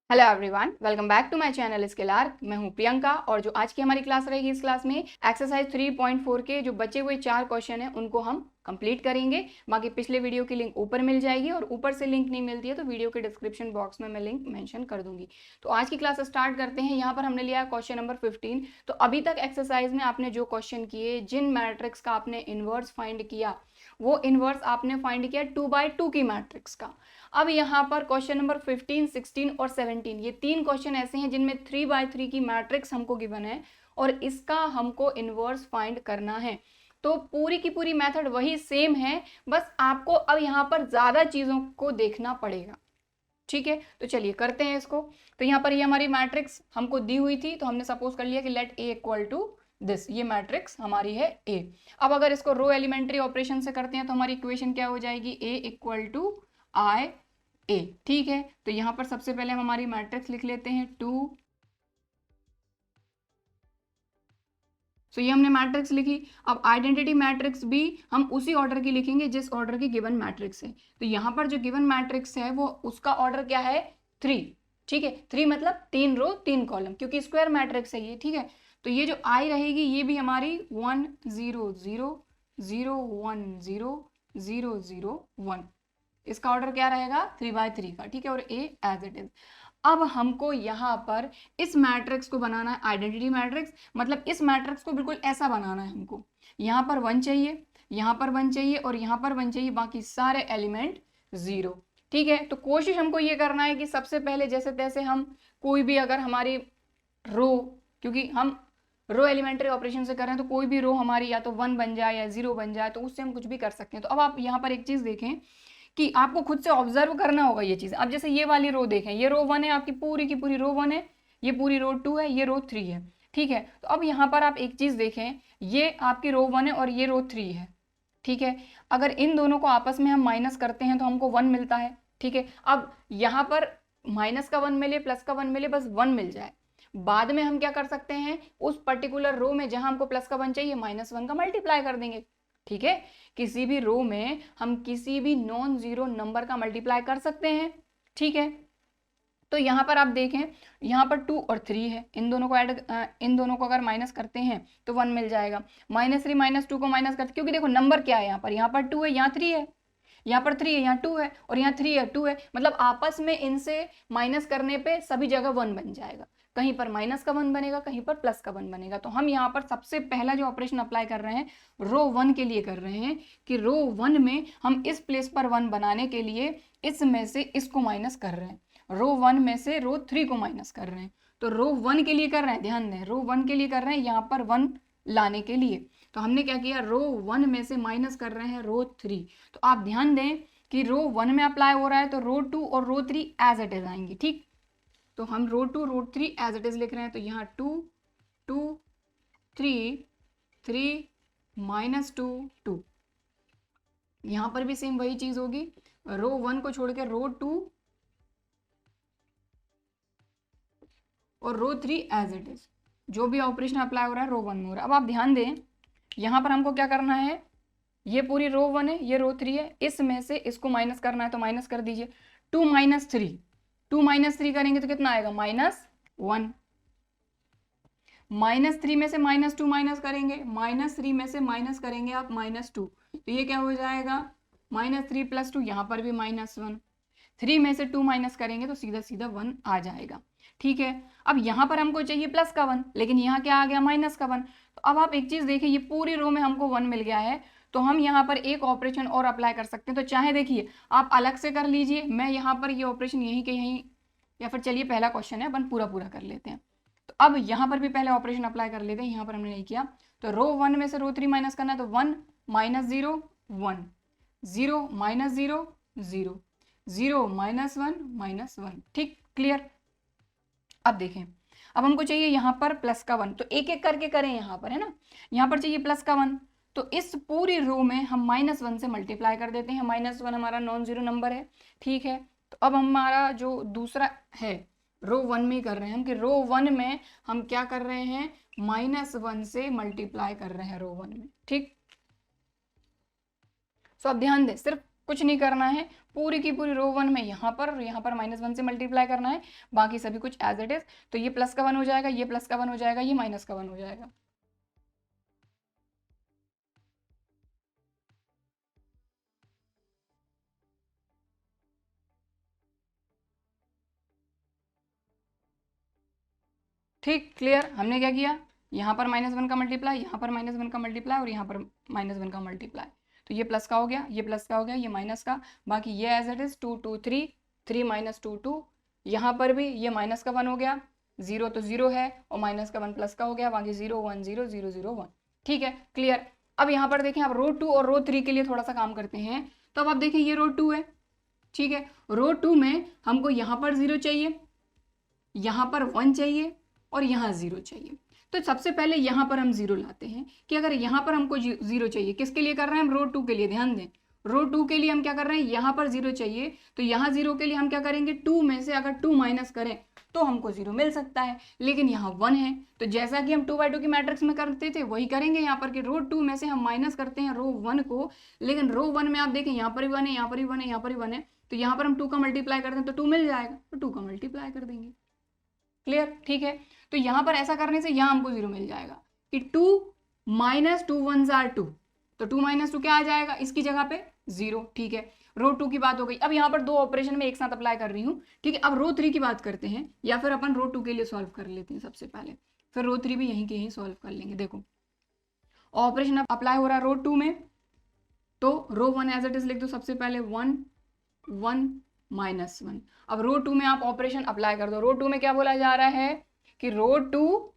Hello everyone, welcome back to my channel Skill Arc. मैं हूं प्रियंका और जो आज की हमारी क्लास रहेगी, इस क्लास में एक्सरसाइज 3.4 के जो बचे हुए 4 क्वेश्चन हैं उनको हम कंप्लीट करेंगे। बाकी पिछले वीडियो की लिंक ऊपर मिल जाएगी और ऊपर से लिंक नहीं मिलती है तो वीडियो के डिस्क्रिप्शन बॉक्स में मैं लिंक मेंशन कर दूंगी। तो आज की क्लास स्टार्ट करते हैं। यहाँ पर हमने लिया क्वेश्चन नंबर 15। तो अभी तक एक्सरसाइज में आपने जो क्वेश्चन किए, जिन मैट्रिक्स का आपने इनवर्स फाइंड किया, वो इनवर्स आपने फाइंड किया 2/2 की मैट्रिक्स का। अब यहाँ पर क्वेश्चन नंबर 15, 16 और 17, ये 3 क्वेश्चन ऐसे हैं जिनमें 3/3 की मैट्रिक्स हमको गिवन है और इसका हमको इनवर्स फाइंड करना है। तो पूरी की पूरी मेथड वही सेम है, बस आपको अब यहाँ पर ज्यादा चीजों को देखना पड़ेगा। ठीक है, तो चलिए करते हैं इसको। तो यहाँ पर ये हमारी मैट्रिक्स हमको दी हुई थी, तो हमने सपोज कर लिया कि let A equal to this, ये मैट्रिक्स हमारी है ए। अब अगर इसको रो एलिमेंट्री ऑपरेशन से करते हैं तो हमारी इक्वेशन क्या हो जाएगी, ए इक्वल टू आई ए। ठीक है, तो यहाँ पर सबसे पहले हम हमारी मैट्रिक्स लिख लेते हैं 2। तो ये हमने मैट्रिक्स लिखी। अब आइडेंटिटी मैट्रिक्स भी हम उसी ऑर्डर की लिखेंगे जिस ऑर्डर की गिवन मैट्रिक्स है। तो यहाँ पर जो गिवन मैट्रिक्स है वो उसका ऑर्डर क्या है, 3। ठीक है, 3 मतलब 3 रो 3 कॉलम, क्योंकि स्क्वायर मैट्रिक्स है ये। ठीक है, तो ये जो आई रहेगी ये भी हमारी 1 0 0 0 1 0 0 0 1, इसका ऑर्डर क्या रहेगा, 3/3 का। ठीक है, और ए एज इट इज। अब हमको यहाँ पर इस मैट्रिक्स को बनाना है आइडेंटिटी मैट्रिक्स, मतलब इस मैट्रिक्स को बिल्कुल ऐसा बनाना है हमको। यहाँ पर 1 चाहिए, यहाँ पर 1 चाहिए और यहाँ पर 1 चाहिए, बाकी सारे एलिमेंट 0। ठीक है, तो कोशिश हमको ये करना है कि सबसे पहले जैसे तैसे हम कोई भी अगर हमारी रो, क्योंकि हम रो एलिमेंट्री ऑपरेशन से कर रहे हैं, तो कोई भी रो हमारी या तो 1 बन जाए या 0 बन जाए, तो उससे हम कुछ भी कर सकते हैं। तो अब आप यहाँ पर एक चीज देखें कि आपको खुद से ऑब्जर्व करना होगा ये चीज। अब जैसे ये वाली रो देखें, ये रो 1 है, आपकी पूरी की पूरी रो 1 है, ये पूरी रो 2 है, ये रो 3 है। ठीक है, तो अब यहाँ पर आप एक चीज देखें, ये आपकी रो 1 है और ये रो 3 है। ठीक है, अगर इन दोनों को आपस में हम माइनस करते हैं तो हमको 1 मिलता है। ठीक है, अब यहाँ पर माइनस का 1 मिले, प्लस का 1 मिले, बस 1 मिल जाए, बाद में हम क्या कर सकते हैं, उस पर्टिकुलर रो में जहां हमको प्लस का 1 चाहिए, -1 का मल्टीप्लाई कर देंगे। ठीक है, किसी भी रो में हम किसी भी नॉन जीरो नंबर का मल्टीप्लाई कर सकते हैं। ठीक है, तो यहाँ पर आप देखें, यहाँ पर 2 और 3 है, इन दोनों को इन दोनों को अगर माइनस करते हैं तो 1 मिल जाएगा। -3 -2 को माइनस करते, क्योंकि देखो नंबर क्या है, यहाँ पर 2 है, यहाँ 3 है, यहाँ पर 3 है, यहाँ 2 है और यहाँ 3 है 2 है, मतलब आपस में इनसे माइनस करने पे सभी जगह 1 बन जाएगा। कहीं पर माइनस का 1 बनेगा, कहीं पर प्लस का 1 बनेगा। तो हम यहाँ पर सबसे पहला जो ऑपरेशन अप्लाई कर रहे हैं रो 1 के लिए कर रहे हैं कि रो 1 में हम इस प्लेस पर 1 बनाने के लिए इसमें से इसको माइनस कर रहे हैं, रो 1 में से रो 3 को माइनस कर रहे हैं। तो रो 1 के लिए कर रहे हैं, ध्यान दें, रो 1 के लिए कर रहे हैं, यहाँ पर 1 लाने के लिए। तो हमने क्या किया, रो 1 में से माइनस कर रहे हैं रो 3। तो आप ध्यान दें कि रो 1 में अप्लाई हो रहा है तो रो 2 और रो 3 एज इट इज आएंगी। ठीक, तो हम रो 2 रो 3 एज इट इज लिख रहे हैं। तो यहाँ 2 2 3 3 -2 2, यहाँ पर भी सेम वही चीज होगी, रो 1 को छोड़ के रो 2 और रो 3 एज इट इज। जो भी ऑपरेशन अप्लाई हो रहा है रो 1 में हो रहा है। अब आप ध्यान दें, यहाँ पर हमको क्या करना है, ये पूरी रो 1 है, ये रो 3 है, इसमें से इसको माइनस करना है, तो माइनस कर दीजिए। 2 -3, 2 -3 करेंगे तो कितना आएगा, -1। -3 में से -2 माइनस करेंगे, -3 में से माइनस करेंगे आप -2, तो ये क्या हो जाएगा, -3 + 2, यहाँ पर भी -1। 3 में से 2 माइनस करेंगे तो सीधा सीधा 1 आ जाएगा। ठीक है, अब यहाँ पर हमको चाहिए प्लस का 1, लेकिन यहाँ क्या आ गया, माइनस का 1। तो अब आप एक चीज देखिए, ये पूरी रो में हमको 1 मिल गया है, तो हम यहाँ पर एक ऑपरेशन और अप्लाई कर सकते हैं। तो चाहे देखिए आप अलग से कर लीजिए, मैं यहाँ पर ये ऑपरेशन यहीं के यहीं, या फिर चलिए पहला क्वेश्चन है अपन पूरा पूरा कर लेते हैं। तो अब यहाँ पर भी पहले ऑपरेशन अप्लाई कर लेते हैं, यहाँ पर हमने नहीं किया। तो रो 1 में से रो 3 माइनस करना है, तो 1 -0 1 0 -0 0 0 -1 -1। ठीक, क्लियर। अब देखें, अब हमको चाहिए यहाँ पर प्लस का 1, तो एक एक करके करें, यहाँ पर है ना, यहाँ पर चाहिए प्लस का 1, तो इस पूरी रो में हम -1 से मल्टीप्लाई कर देते हैं। -1 हमारा नॉन जीरो नंबर है। ठीक है, तो अब हमारा जो दूसरा है रो 1 में ही कर रहे हैं हम, कि रो 1 में हम क्या कर रहे हैं, -1 से मल्टीप्लाई कर रहे हैं रो 1 में। ठीक, तो अब ध्यान दें, सिर्फ कुछ नहीं करना है, पूरी की पूरी रो 1 में यहाँ पर -1 से मल्टीप्लाई करना है, बाकी सभी कुछ एज इट इज। तो ये प्लस का 1 हो जाएगा, ये प्लस का 1 हो जाएगा, ये माइनस का 1 हो जाएगा। ठीक, क्लियर। हमने क्या किया, यहाँ पर -1 का मल्टीप्लाई, यहाँ पर -1 का मल्टीप्लाई और यहाँ पर -1 का मल्टीप्लाई। तो ये प्लस का हो गया, ये प्लस का हो गया, ये माइनस का, बाकी ये एज इट इज 2 2 3, 3 - 2 2। यहाँ पर भी ये माइनस का 1 हो गया, 0 तो 0 है और माइनस का 1 प्लस का हो गया, बाकी 0 1 0 0 0 1। ठीक है, क्लियर। अब यहाँ पर देखें, अब रो 2 और रो 3 के लिए थोड़ा सा काम करते हैं। तो अब आप देखें, ये रो 2 है, ठीक है। रो 2 में हमको यहाँ पर 0 चाहिए, यहाँ पर 1 चाहिए और यहाँ 0 चाहिए। तो सबसे पहले यहाँ पर हम 0 लाते हैं कि अगर यहाँ पर हमको 0 चाहिए, किसके लिए कर रहे हैं हम, रो 2 के लिए। ध्यान दें, रो 2 के लिए हम क्या कर रहे हैं, यहाँ पर 0 चाहिए, तो यहाँ 0 के लिए हम क्या करेंगे, 2 में से अगर 2 माइनस करें तो हमको 0 मिल सकता है, लेकिन यहाँ 1 है। तो जैसा कि हम 2 by 2 की मैट्रिक्स में करते थे वही करेंगे यहाँ पर कि रो 2 में से हम माइनस करते हैं रो 1 को, लेकिन रो 1 में आप देखें यहाँ पर भी 1 है, यहाँ पर भी 1 है, यहाँ पर भी 1 है, तो यहाँ पर हम 2 का मल्टीप्लाई करते हैं तो 2 मिल जाएगा, तो 2 का मल्टीप्लाई कर देंगे। क्लियर, ठीक है। तो यहाँ पर ऐसा करने से यहाँ हमको 0 मिल जाएगा कि 2 - 2 1s are 2, तो 2 - 2 क्या आ जाएगा इसकी जगह पे, 0। ठीक है, रो 2 की बात हो गई। अब यहाँ पर दो ऑपरेशन में एक साथ अप्लाई कर रही हूँ, ठीक है। अब रो 3 की बात करते हैं, या फिर अपन रो 2 के लिए सॉल्व कर लेते हैं सबसे पहले, फिर रो 3 भी यहीं के यहीं सॉल्व कर लेंगे। देखो, ऑपरेशन अब अप्लाई हो रहा है रो 2 में, तो रो 1 एज इट इज लिख दो सबसे पहले, 1 1 -1। अब रो 2 में आप ऑपरेशन अप्लाई कर दो। रो 2 में क्या बोला जा रहा है कि रो 2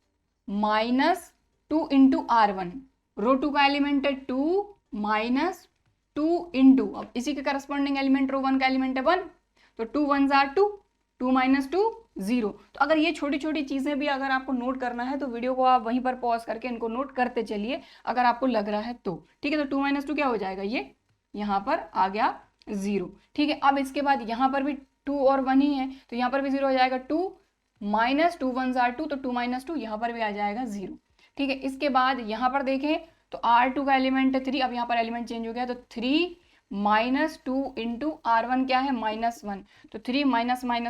-2 × R1, रो 2 का एलिमेंट है 2 - 2 × अब इसी के करस्पॉन्डिंग एलिमेंट रो 1 का एलिमेंट है 1, तो 2 1s are 2, 2 - 2 0। तो अगर ये छोटी छोटी चीजें भी अगर आपको नोट करना है तो वीडियो को आप वहीं पर पॉज करके इनको नोट करते चलिए, अगर आपको लग रहा है तो। ठीक है, तो 2 - 2 क्या हो जाएगा, ये यहाँ पर आ गया 0। ठीक है, अब इसके बाद यहाँ पर भी 2 और 1 ही है, तो यहाँ पर भी 0 हो जाएगा, 2 - 2 1s are 2, तो 2 - 2 यहाँ पर भी आ जाएगा 0। ठीक है, इसके बाद यहाँ पर देखें तो R2 का एलिमेंट है 3, अब यहाँ पर एलिमेंट चेंज हो गया, तो 3 - 2 × R1 क्या है, -1, तो 3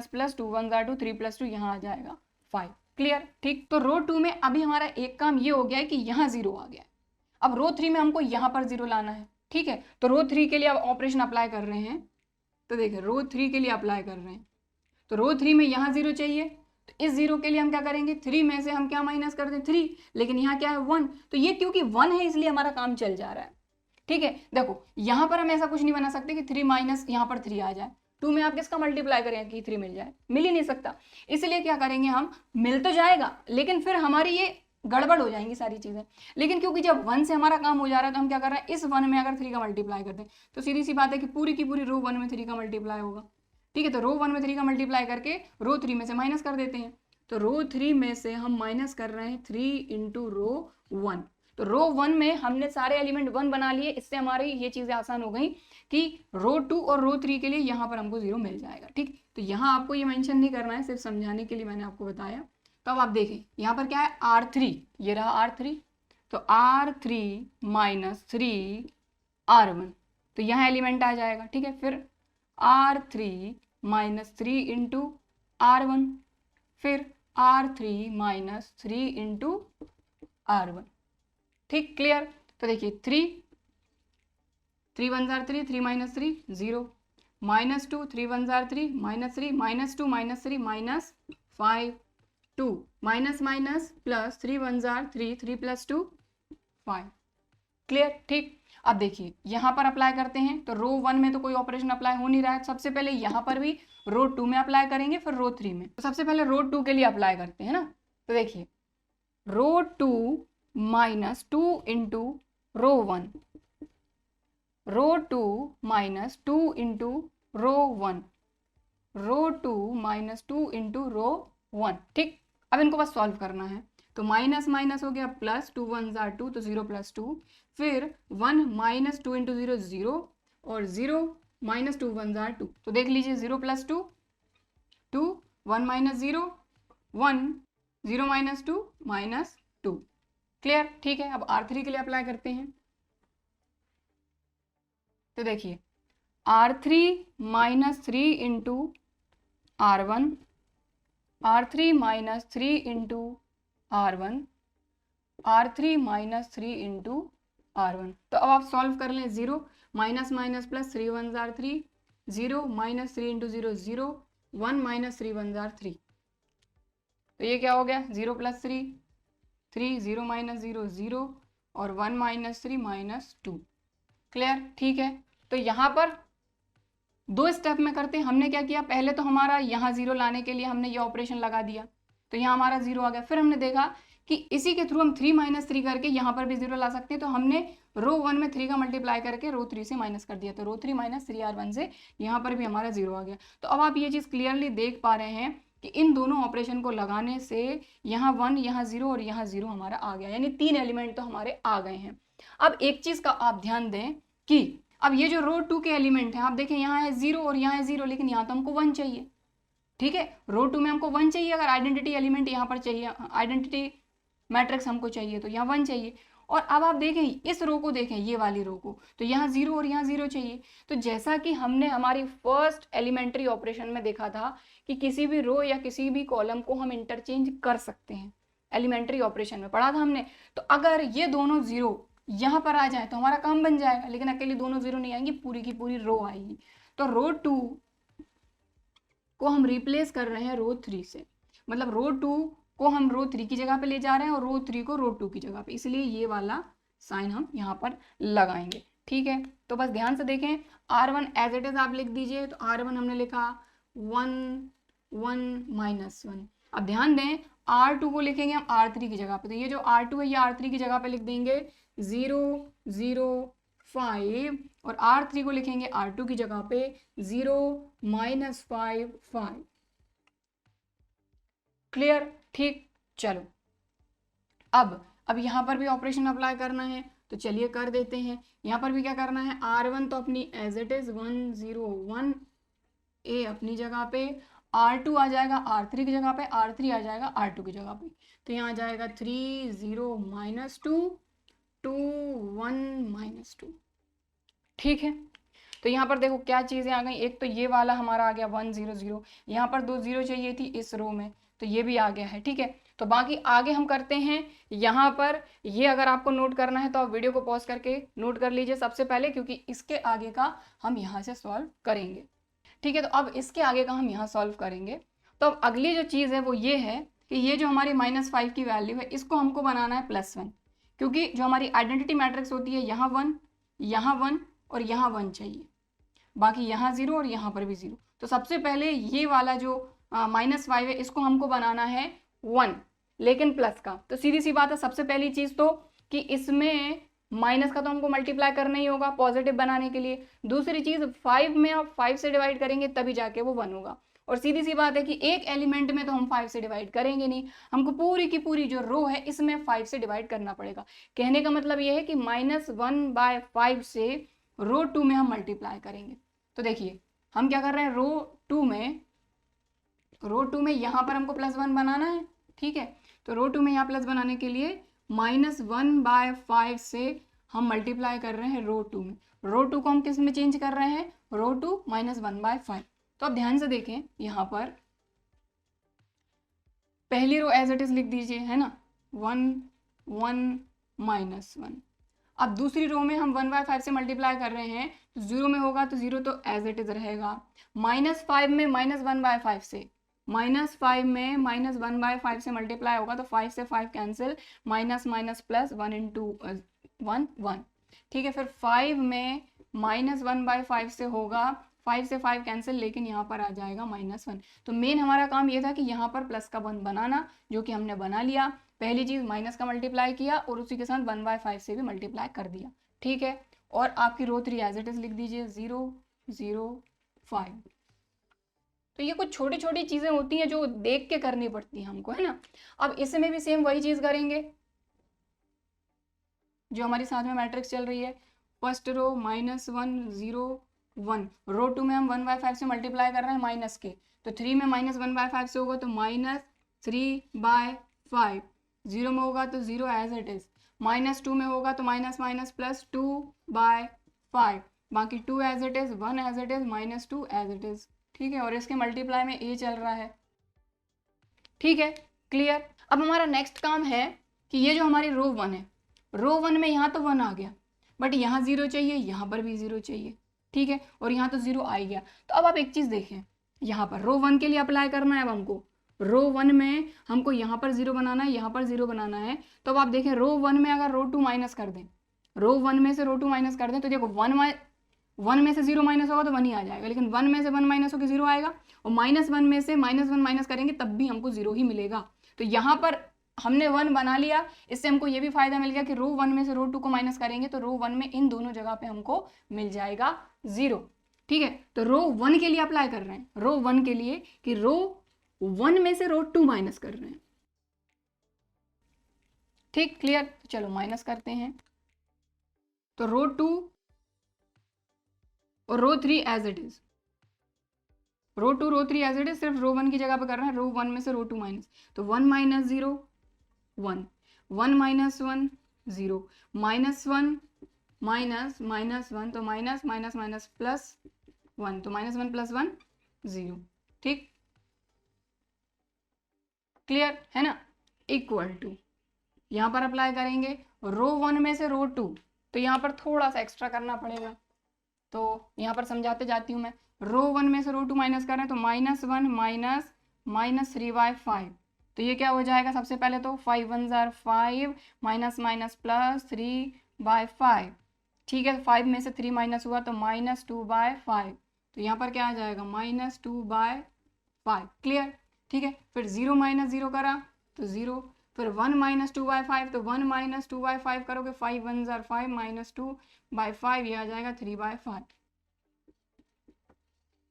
- प्लस 2 1s are 2, 3 + 2 यहाँ आ जाएगा 5। क्लियर, ठीक। तो रो 2 में अभी हमारा एक काम ये हो गया है कि यहाँ 0 आ गया। अब रो 3 में हमको यहाँ पर 0 लाना है। ठीक है, तो रो 3 के लिए अब ऑपरेशन अप्लाई कर रहे हैं, तो देखिए रो 3 के लिए अप्लाई कर रहे हैं, तो रो 3 में यहाँ 0 चाहिए, तो इस 0 के लिए हम क्या करेंगे, 3 में से हम क्या माइनस कर दें, 3, लेकिन यहाँ क्या है 1, तो ये क्योंकि 1 है इसलिए हमारा काम चल जा रहा है। ठीक है, देखो यहाँ पर हम ऐसा कुछ नहीं बना सकते कि 3 माइनस यहाँ पर 3 आ जाए, 2 में आप किसका मल्टीप्लाई करें कि 3 मिल जाए, मिल ही नहीं सकता। इसलिए क्या करेंगे हम, मिल तो जाएगा लेकिन फिर हमारी ये गड़बड़ हो जाएंगी सारी चीजें। लेकिन क्योंकि जब 1 से हमारा काम हो जा रहा है तो हम क्या कर रहे हैं, इस 1 में अगर 3 का मल्टीप्लाई कर दें तो सीधी सी बात है कि पूरी की पूरी रो 1 में 3 का मल्टीप्लाई होगा। ठीक है, तो रो 1 में 3 का मल्टीप्लाई करके रो 3 में से माइनस कर देते हैं, तो रो 3 में से हम माइनस कर रहे हैं 3 × रो 1। तो रो 1 में हमने सारे एलिमेंट 1 बना लिए, इससे हमारी ये चीजें आसान हो गई कि रो 2 और रो 3 के लिए यहाँ पर हमको 0 मिल जाएगा। ठीक, तो यहाँ आपको ये मेंशन नहीं करना है, सिर्फ समझाने के लिए मैंने आपको बताया। तो अब आप देखें यहाँ पर क्या है, R3, ये रहा R3, तो R3 - 3 R1, तो यहाँ एलिमेंट आ जाएगा। ठीक है, फिर R3 - 3 × R1, फिर R3 - 3 × R1। ठीक, क्लियर। तो देखिए 3 1s are 3, 3 - 3 0, -2 3 1s are 3, -3 -2 -3 -5 2, minus plus 3 1s are 3, 3 + 2 5। Clear, ठीक। अब देखिए यहाँ पर अप्लाई करते हैं, तो रो 1 में तो कोई ऑपरेशन अप्लाई हो नहीं रहा है, सबसे पहले यहाँ पर भी रो 2 में अप्लाई करेंगे, फिर रो 3 में। तो सबसे पहले रो 2 के लिए अप्लाई करते हैं ना, तो देखिए रो 2 - 2 × रो 1, रो 2 - 2 × रो 1, रो 2 - 2 × रो 1। ठीक, अब इनको बस सॉल्व करना है, तो माइनस माइनस हो गया प्लस, 2 1s are 2, तो 0 + 2, फिर 1 - 2 × 0 0, और 0 - 2 1s are 2, तो देख लीजिए 0 + 2 2, 1 - 0 1, 0 - 2 -2। क्लियर, ठीक है। अब R3 के लिए अप्लाई करते हैं, तो देखिए R3 minus 3 into R1, R3 minus 3 into R1, R3 minus 3 into R1। तो अब आप सॉल्व कर लें। 0 माइनस माइनस प्लस, 3 1 जार 3, 0 माइनस 3 इंटू 0 0, 1 माइनस 3 1 जार 3। तो ये क्या हो गया, 0 प्लस 3 3, 0 माइनस 0 0, और 1 माइनस 3 माइनस 2। क्लियर, ठीक है। तो यहाँ पर दो स्टेप में करते हैं। हमने क्या किया, पहले तो हमारा यहाँ 0 लाने के लिए हमने ये ऑपरेशन लगा दिया, तो यहाँ हमारा 0 आ गया। फिर हमने देखा कि इसी के थ्रू हम 3 माइनस 3 करके यहाँ पर भी 0 ला सकते हैं, तो हमने रो 1 में 3 का मल्टीप्लाई करके रो 3 से माइनस कर दिया, तो रो 3 माइनस 3R1 से यहाँ पर भी हमारा 0 आ गया। तो अब आप ये चीज़ क्लियरली देख पा रहे हैं कि इन दोनों ऑपरेशन को लगाने से यहाँ 1, यहाँ 0 और यहाँ 0 हमारा आ गया, यानी 3 एलिमेंट तो हमारे आ गए हैं। अब एक चीज़ का आप ध्यान दें कि अब ये जो रो 2 के एलिमेंट हैं, आप देखें यहाँ है 0 और यहाँ है 0, लेकिन यहाँ तो हमको 1 चाहिए। ठीक है, रो 2 में हमको 1 चाहिए, अगर आइडेंटिटी एलिमेंट यहाँ पर चाहिए, आइडेंटिटी मैट्रिक्स हमको चाहिए, तो यहाँ 1 चाहिए। और अब आप देखें इस रो को, देखें ये वाली रो को, तो यहाँ 0 और यहाँ 0 चाहिए। तो जैसा कि हमने हमारी फर्स्ट एलिमेंट्री ऑपरेशन में देखा था कि किसी भी रो या किसी भी कॉलम को हम इंटरचेंज कर सकते हैं, एलिमेंट्री ऑपरेशन में पढ़ा था हमने। तो अगर ये दोनों 0 यहाँ पर आ जाए तो हमारा काम बन जाएगा, लेकिन अकेले दोनों 0 नहीं आएंगी, पूरी की पूरी रो आएगी। तो रो 2 को हम रिप्लेस कर रहे हैं रो 3 से, मतलब रो 2 को हम रो 3 की जगह पे ले जा रहे हैं और रो 3 को रो 2 की जगह पे, इसलिए ये वाला साइन हम यहाँ पर लगाएंगे। ठीक है, तो बस ध्यान से देखें, R1 एज इट इज आप लिख दीजिए। तो R1 हमने लिखा 1 1 माइनस 1। अब ध्यान दें, R2 को लिखेंगे हम R3 की जगह पे, तो ये जो R2 है ये R3 की जगह पे लिख देंगे 0 0 5, और R3 को लिखेंगे R2 की जगह पे 0 माइनस 5 5। क्लियर, ठीक। चलो अब यहाँ पर भी ऑपरेशन अप्लाई करना है, तो चलिए कर देते हैं। यहाँ पर भी क्या करना है, R1 तो अपनी एज इट इज 1 0 1 ए अपनी जगह पे, R2 आ जाएगा R3 की जगह पे, R3 आ जाएगा R2 की जगह पे। तो यहाँ आ जाएगा 3 0 माइनस 2 2 1 माइनस 2। ठीक है, तो यहाँ पर देखो क्या चीज़ें आ गई, एक तो ये वाला हमारा आ गया 1 0 0, यहाँ पर 2 0 चाहिए थी इस रो में, तो ये भी आ गया है। ठीक है, तो बाकी आगे हम करते हैं। यहाँ पर ये अगर आपको नोट करना है तो आप वीडियो को पॉज करके नोट कर लीजिए सबसे पहले, क्योंकि इसके आगे का हम यहाँ से सॉल्व करेंगे। ठीक है, तो अब इसके आगे का हम यहाँ सॉल्व करेंगे। तो अब अगली जो चीज़ है वो ये है कि ये जो हमारी -5 की वैल्यू है इसको हमको बनाना है +1, क्योंकि जो हमारी आइडेंटिटी मैट्रिक्स होती है यहाँ 1 यहाँ 1 और यहाँ 1 चाहिए, बाकी यहाँ 0 और यहाँ पर भी 0। तो सबसे पहले ये वाला जो -5 है इसको हमको बनाना है 1, लेकिन प्लस का। तो सीधी सी बात है, सबसे पहली चीज़ तो कि इसमें माइनस का तो हमको मल्टीप्लाई करना ही होगा पॉजिटिव बनाने के लिए। दूसरी चीज़ 5 में आप 5 से डिवाइड करेंगे तभी जाके वो 1 होगा, और सीधी सी बात है कि एक एलिमेंट में तो हम 5 से डिवाइड करेंगे नहीं, हमको पूरी की पूरी जो रो है इसमें 5 से डिवाइड करना पड़ेगा। कहने का मतलब ये है कि -1/5 से रो 2 में हम मल्टीप्लाई करेंगे। तो देखिए हम क्या कर रहे हैं, रो 2 में यहाँ पर हमको +1 बनाना है। ठीक है, तो रो 2 में यहाँ प्लस बनाने के लिए -1/5 से हम मल्टीप्लाई कर रहे हैं रो 2 में। रो 2 को हम किस में चेंज कर रहे हैं, रो 2 -1/5। तो अब ध्यान से देखें, यहाँ पर पहली रो एज इट इज लिख दीजिए, है ना, 1 1 -1। अब दूसरी रो में हम 1/5 से मल्टीप्लाई कर रहे हैं, तो 0 में होगा तो 0 तो एज इट इज रहेगा। -5 में -1/5 से, -5 में -1/5 से मल्टीप्लाई होगा तो 5 से 5 cancel, minus minus plus 1 into 1 1। ठीक है, फिर 5 में -1/5 से होगा, 5 से 5 कैंसिल, लेकिन यहाँ पर आ जाएगा -1। तो मेन हमारा काम ये था कि यहाँ पर प्लस का 1 बनाना, जो कि हमने बना लिया। पहली चीज़ माइनस का मल्टीप्लाई किया और उसी के साथ 1/5 से भी मल्टीप्लाई कर दिया। ठीक है, और आपकी रो 3 एज इट इज लिख दीजिए 0 0 5। तो ये कुछ छोटी छोटी चीज़ें होती हैं जो देख के करनी पड़ती हैं हमको, है ना। अब इसमें भी सेम वही चीज़ करेंगे जो हमारे साथ में मैट्रिक्स चल रही है। फर्स्ट रो -1 0 1, रो 2 में हम 1/5 से मल्टीप्लाई कर रहे हैं माइनस के, तो 3 में -1/5 से होगा तो -3/5, 0 में होगा तो 0 एज इट इज, -2 में होगा तो माइनस माइनस प्लस 2/5, बाकी 2 as it is, 1 as it is, -2 as it is, ठीक है। और इसके मल्टीप्लाई में ए चल रहा है, ठीक है, क्लियर। अब हमारा नेक्स्ट काम है कि ये जो हमारी रो 1 है, रो 1 में यहाँ तो 1 आ गया, बट यहाँ 0 चाहिए, यहाँ पर भी 0 चाहिए, ठीक है, और यहाँ तो 0 आ ही गया। तो अब आप एक चीज़ देखें, यहाँ पर रो 1 के लिए अप्लाई करना है अब हमको, रो 1 में हमको यहाँ पर 0 बनाना है, यहाँ पर 0 बनाना है। तो अब आप देखें रो 1 में अगर रो 2 माइनस कर दें, रो 1 में से रो 2 माइनस कर दें, तो देखो 1 में से 0 माइनस होगा तो 1 ही आ जाएगा, लेकिन 1 में से 1 माइनस होकर 0 आएगा, और -1 में से -1 माइनस करेंगे तब भी हमको 0 ही मिलेगा। तो यहाँ पर हमने 1 बना लिया, इससे हमको ये भी फायदा मिल गया कि रो 1 में से रो 2 को माइनस करेंगे तो रो 1 में इन दोनों जगह पे हमको मिल जाएगा 0, ठीक है। तो रो 1 के लिए अप्लाई कर रहे हैं, रो 1 के लिए कि रो 1 में से रो 2 माइनस कर रहे हैं, ठीक, क्लियर। तो चलो माइनस करते हैं, तो रो 2 और row 3 as it is, row 2 row 3 as it is, सिर्फ रो 1 की जगह पे कर रहे हैं, रो 1 में से रो 2 माइनस, तो 1 - 0 1, 1 - 1 0, -1 -1 तो माइनस माइनस माइनस प्लस 1, तो -1 + 1 0, ठीक, क्लियर है ना। इक्वल टू यहाँ पर अप्लाई करेंगे रो 1 में से रो 2, तो यहाँ पर थोड़ा सा एक्स्ट्रा करना पड़ेगा, तो यहाँ पर समझाते जाती हूँ मैं। रो 1 में से रो 2 माइनस कर रहे हैं, तो -1 माइनस 3/5, तो ये क्या हो जाएगा, सबसे पहले तो 5 1 ज़ार 5, माइनस माइनस प्लस 3/5, ठीक है। 5 में से 3 माइनस हुआ तो -2/5, तो यहाँ पर क्या आ जाएगा, -2/5, क्लियर, ठीक है। फिर 0 - 0 करा तो 0, फिर 1 - 2/5, तो 1 - 2/5 करोगे, 5 1 ज़ार 5, -2/5, ये आ जाएगा 3/5,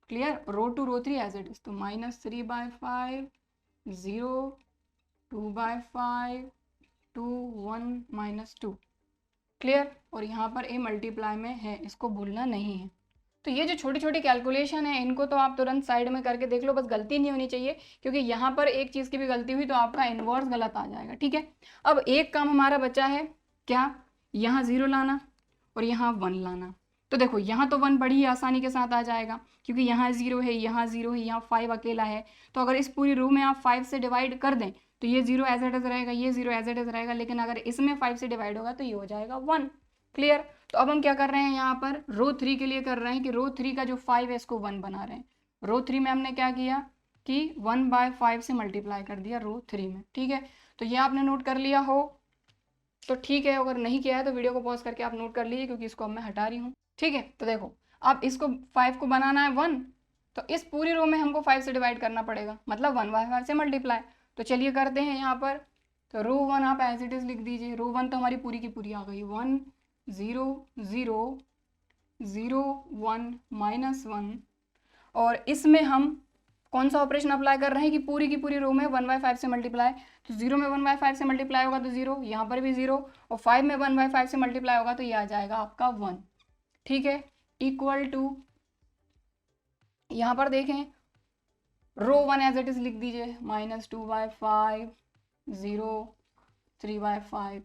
clear. Row 2 row 3 as it is, तो -3/5 0 2/5 2 1 - 2, क्लियर। और यहाँ पर ए मल्टीप्लाई में है, इसको भूलना नहीं है। तो ये जो छोटी छोटी कैलकुलेशन है, इनको तो आप तुरंत साइड में करके देख लो, बस गलती नहीं होनी चाहिए, क्योंकि यहाँ पर एक चीज़ की भी गलती हुई तो आपका इन्वर्स गलत आ जाएगा, ठीक है। अब एक काम हमारा बचा है, क्या, यहाँ 0 लाना और यहाँ 1 लाना। तो देखो यहाँ तो 1 बड़ी ही आसानी के साथ आ जाएगा, क्योंकि यहाँ 0 है, यहाँ 0 है, यहाँ 5 अकेला है। तो अगर इस पूरी रो में आप 5 से डिवाइड कर दें तो ये 0 एज इट इज रहेगा, ये 0 एज इट इज रहेगा, लेकिन अगर इसमें 5 से डिवाइड होगा तो ये हो जाएगा 1, क्लियर। तो अब हम क्या कर रहे हैं, यहाँ पर रो 3 के लिए कर रहे हैं कि रो 3 का जो 5 है इसको 1 बना रहे हैं। रो 3 में हमने क्या किया कि 1/5 से मल्टीप्लाई कर दिया रो 3 में, ठीक है। तो ये आपने नोट कर लिया हो तो ठीक है, अगर नहीं किया है तो वीडियो को पॉज करके आप नोट कर लीजिए, क्योंकि इसको अब मैं हटा रही हूँ, ठीक है। तो देखो अब इसको 5 को बनाना है 1, तो इस पूरी रो में हमको 5 से डिवाइड करना पड़ेगा, मतलब 1/5 से मल्टीप्लाई। तो चलिए करते हैं यहाँ पर, तो रो 1 आप एज इट इज लिख दीजिए। रो 1 तो हमारी पूरी की पूरी आ गई, 1 0 0 0 1 -1, और इसमें हम कौन सा ऑपरेशन अप्लाई कर रहे हैं कि पूरी की पूरी रो में 1/5 से मल्टीप्लाई। तो 0 में 1/5 से मल्टीप्लाई होगा तो 0, यहाँ पर भी 0, और 5 में 1/5 से मल्टीप्लाई होगा तो ये आ जाएगा आपका 1, ठीक है। इक्वल टू यहाँ पर देखें रो 1 एज इट इज लिख दीजिए, -2/5 0 3/5,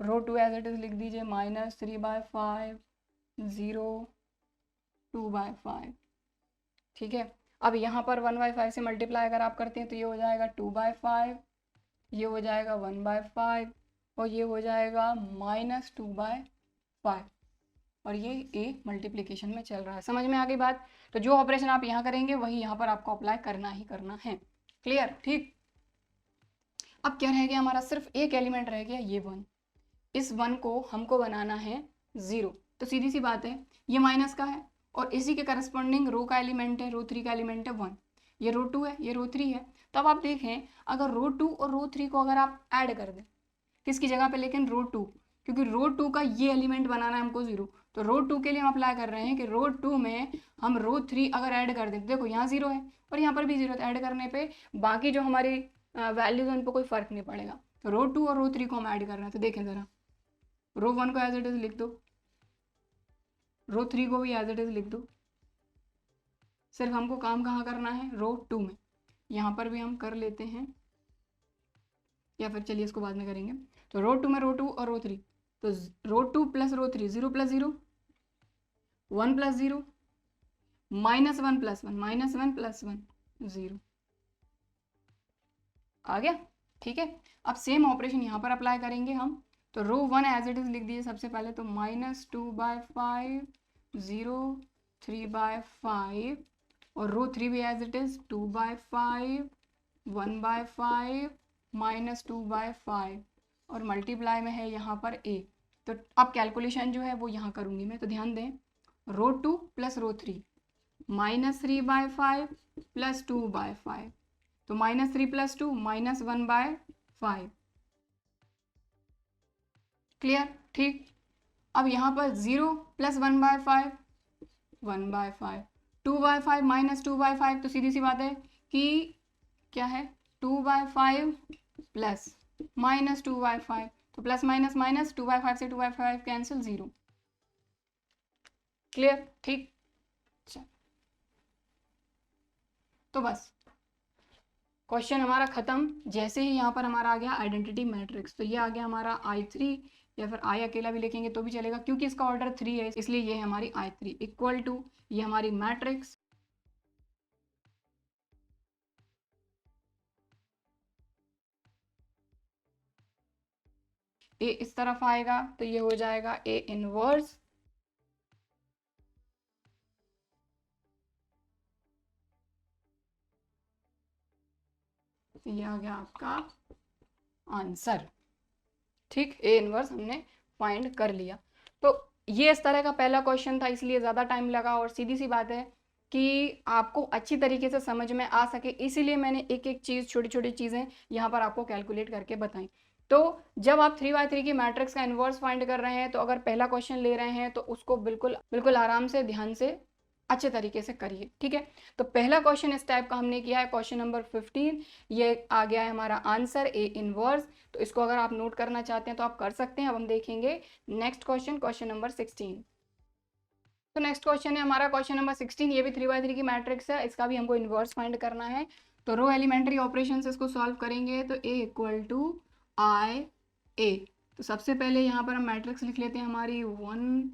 रो 2 एज इट इज लिख दीजिए, -3/5 0 2/5, ठीक है। अब यहाँ पर 1/5 से मल्टीप्लाई अगर आप करते हैं तो ये हो जाएगा 2/5, ये हो जाएगा 1/5, और ये हो जाएगा -2/5, और ये ए मल्टीप्लिकेशन में चल रहा है। समझ में आ गई बात। तो जो ऑपरेशन आप यहाँ करेंगे वही यहाँ पर आपको अप्लाई करना ही करना है, क्लियर, ठीक। अब क्या रह गया हमारा, सिर्फ एक एलिमेंट रह गया, ये 1। इस 1 को हमको बनाना है 0, तो सीधी सी बात है ये माइनस का है, और इसी के करस्पॉन्डिंग रो का एलिमेंट है, रो 3 का एलिमेंट है 1, ये रो 2 है, ये रो 3 है। तो अब आप देखें अगर रो 2 और रो 3 को अगर आप ऐड कर दें किसकी जगह पे, लेकिन रो 2, क्योंकि रो 2 का ये एलिमेंट बनाना है हमको 0, तो रो 2 के लिए हम अप्लाई कर रहे हैं कि रो 2 में हम रो 3 अगर ऐड कर दें, देखो यहाँ 0 है और यहाँ पर भी 0 है, ऐड करने पे बाकी जो हमारी वैल्यूज हैं उन पर कोई फर्क नहीं पड़ेगा। तो रो 2 और रो 3 को हम ऐड कर रहे हैं, तो देखें ज़रा, रो 1 को एज इट इज लिख दो, रो 3 को भी एज इट इज लिख दो, सिर्फ हमको काम कहाँ करना है, रो 2 में। यहाँ पर भी हम कर लेते हैं, या फिर चलिए इसको बाद में करेंगे। तो रो 2 में रो 2 और रो 3, तो रो 2 + रो 3 0 + 0, 1 प्लस 0, -1 प्लस 1, -1 प्लस 1 0 आ गया। ठीक है, अब सेम ऑपरेशन यहाँ पर अप्लाई करेंगे हम। तो रो 1 एज इट इज लिख दीजिए सबसे पहले, तो -2/5 0 3/5, और रो 3 भी एज इट इज 2/5 1/5 -2/5, और मल्टीप्लाई में है यहाँ पर a। तो अब कैलकुलेशन जो है वो यहाँ करूँगी मैं, तो ध्यान दें, रो 2 प्लस रो 3, -3/5 प्लस 2/5, तो -3 प्लस 2 -1/5। क्लियर? ठीक। अब यहाँ पर 0 प्लस 1/5 1/5, 2/5 -2/5, तो सीधी सी बात है कि क्या है 2/5 प्लस -2/5, तो प्लस माइनस माइनस 2/5 से 2/5 कैंसिल 0। क्लियर? ठीक। तो बस क्वेश्चन हमारा खत्म। जैसे ही यहाँ पर हमारा आ गया आइडेंटिटी मैट्रिक्स, तो ये आ गया हमारा I3, या फिर I अकेला भी लिखेंगे तो भी चलेगा, क्योंकि इसका ऑर्डर 3 है इसलिए ये है हमारी I3 इक्वल टू ये हमारी मैट्रिक्स A इस तरफ आएगा, तो ये हो जाएगा A इनवर्स, ये आ गया आपका आंसर। ठीक, A इनवर्स हमने फाइंड कर लिया। तो ये इस तरह का पहला क्वेश्चन था, इसलिए ज़्यादा टाइम लगा, और सीधी सी बात है कि आपको अच्छी तरीके से समझ में आ सके, इसीलिए मैंने एक एक चीज़, छोटी छोटी चीज़ें यहाँ पर आपको कैलकुलेट करके बताई। तो जब आप 3x3 की मैट्रिक्स का इन्वर्स फाइंड कर रहे हैं, तो अगर पहला क्वेश्चन ले रहे हैं तो उसको बिल्कुल बिल्कुल आराम से, ध्यान से, अच्छे तरीके से करिए। ठीक है, तो पहला क्वेश्चन इस टाइप का हमने किया है, क्वेश्चन नंबर 15, ये आ गया है हमारा आंसर A इनवर्स। तो इसको अगर आप नोट करना चाहते हैं तो आप कर सकते हैं। अब हम देखेंगे नेक्स्ट क्वेश्चन, क्वेश्चन नंबर 16। तो नेक्स्ट क्वेश्चन है हमारा क्वेश्चन नंबर 16, ये भी 3x3 की मैट्रिक्स है, इसका भी हमको इन्वर्स फाइंड करना है। तो रो एलिमेंट्री ऑपरेशन से इसको सॉल्व करेंगे, तो A इक्वल टू IA। तो सबसे पहले यहाँ पर हम मैट्रिक्स लिख लेते हैं हमारी 1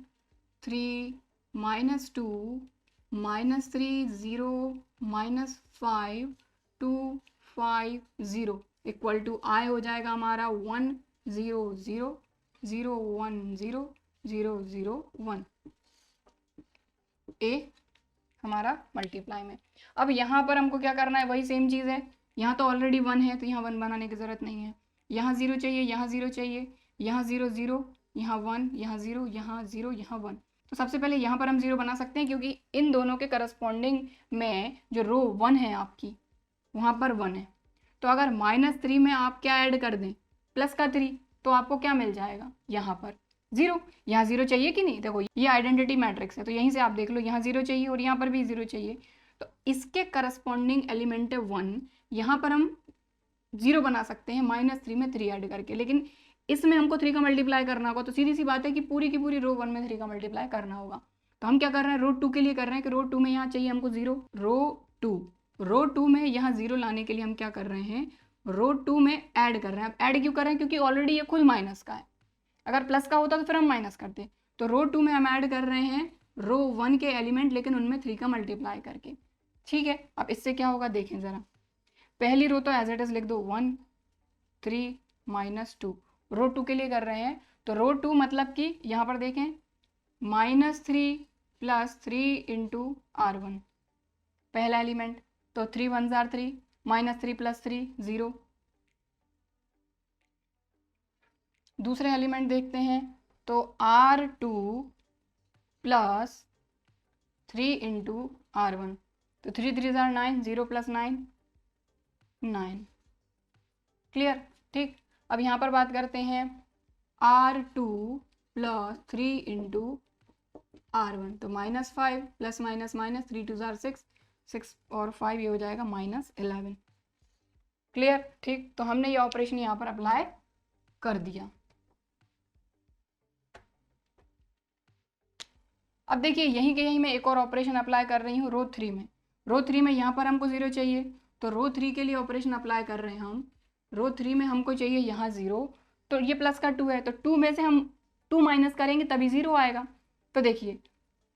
3 -2 -3 0 -5 2 5 0 इक्वल टू I हो जाएगा हमारा 1 0 0 0 1 0 0 0 1 A हमारा मल्टीप्लाई में। अब यहाँ पर हमको क्या करना है, वही सेम चीज़ है, यहाँ तो ऑलरेडी 1 है तो यहाँ 1 बनाने की ज़रूरत नहीं है, यहाँ 0 चाहिए, यहाँ 0 चाहिए, यहाँ 0 0, यहाँ 1, यहाँ 0, यहाँ 0, यहाँ 1। तो सबसे पहले यहाँ पर हम 0 बना सकते हैं, क्योंकि इन दोनों के करस्पॉन्डिंग में जो रो 1 है आपकी, वहाँ पर 1 है। तो अगर -3 में आप क्या ऐड कर दें, प्लस का 3, तो आपको क्या मिल जाएगा, यहाँ पर 0। यहाँ 0 चाहिए कि नहीं, देखो ये आइडेंटिटी मैट्रिक्स है, तो यहीं से आप देख लो, यहाँ 0 चाहिए और यहाँ पर भी 0 चाहिए, तो इसके करस्पॉन्डिंग एलिमेंट है 1, यहाँ पर हम 0 बना सकते हैं -3 में 3 ऐड करके। लेकिन इसमें हमको 3 का मल्टीप्लाई करना होगा, तो सीधी सी बात है कि पूरी की पूरी रो 1 में 3 का मल्टीप्लाई करना होगा। तो हम क्या कर रहे हैं, रो 2 के लिए कर रहे हैं कि रो 2 में यहाँ चाहिए हमको 0, रो 2 में यहाँ 0 लाने के लिए हम क्या कर रहे हैं, रो 2 में ऐड कर रहे हैं। अब ऐड क्यों कर रहे हैं, क्योंकि ऑलरेडी ये खुद माइनस का है, अगर प्लस का होता तो फिर हम माइनस करते। तो रो 2 में हम ऐड कर रहे हैं रो 1 के एलिमेंट, लेकिन उनमें 3 का मल्टीप्लाई करके। ठीक है, अब इससे क्या होगा देखें ज़रा, पहली रो तो एज इट इज लिख दो 1 3 -2, रो 2 के लिए कर रहे हैं, तो रो 2 मतलब कि यहाँ पर देखें -3 + 3 × R1 पहला एलिमेंट, तो 3 1 3, -3 + 3 0। दूसरे एलिमेंट देखते हैं, तो R2 + 3 × R1, तो 3 3 9, 0 + 9 9। क्लियर? ठीक। अब यहाँ पर बात करते हैं R2 + 3 × R1, तो -5 + -, 3 2 6, 6 और 5 ये हो जाएगा -11। क्लियर? ठीक। तो हमने ये ऑपरेशन यहाँ पर अप्लाई कर दिया। अब देखिए यहीं के यहीं मैं एक और ऑपरेशन अप्लाई कर रही हूँ रो 3 में। रो 3 में यहाँ पर हमको 0 चाहिए, तो रो 3 के लिए ऑपरेशन अप्लाई कर रहे हैं हम। रो 3 में हमको चाहिए यहाँ 0, तो ये प्लस का 2 है, तो 2 में से हम 2 माइनस करेंगे तभी 0 आएगा। तो देखिए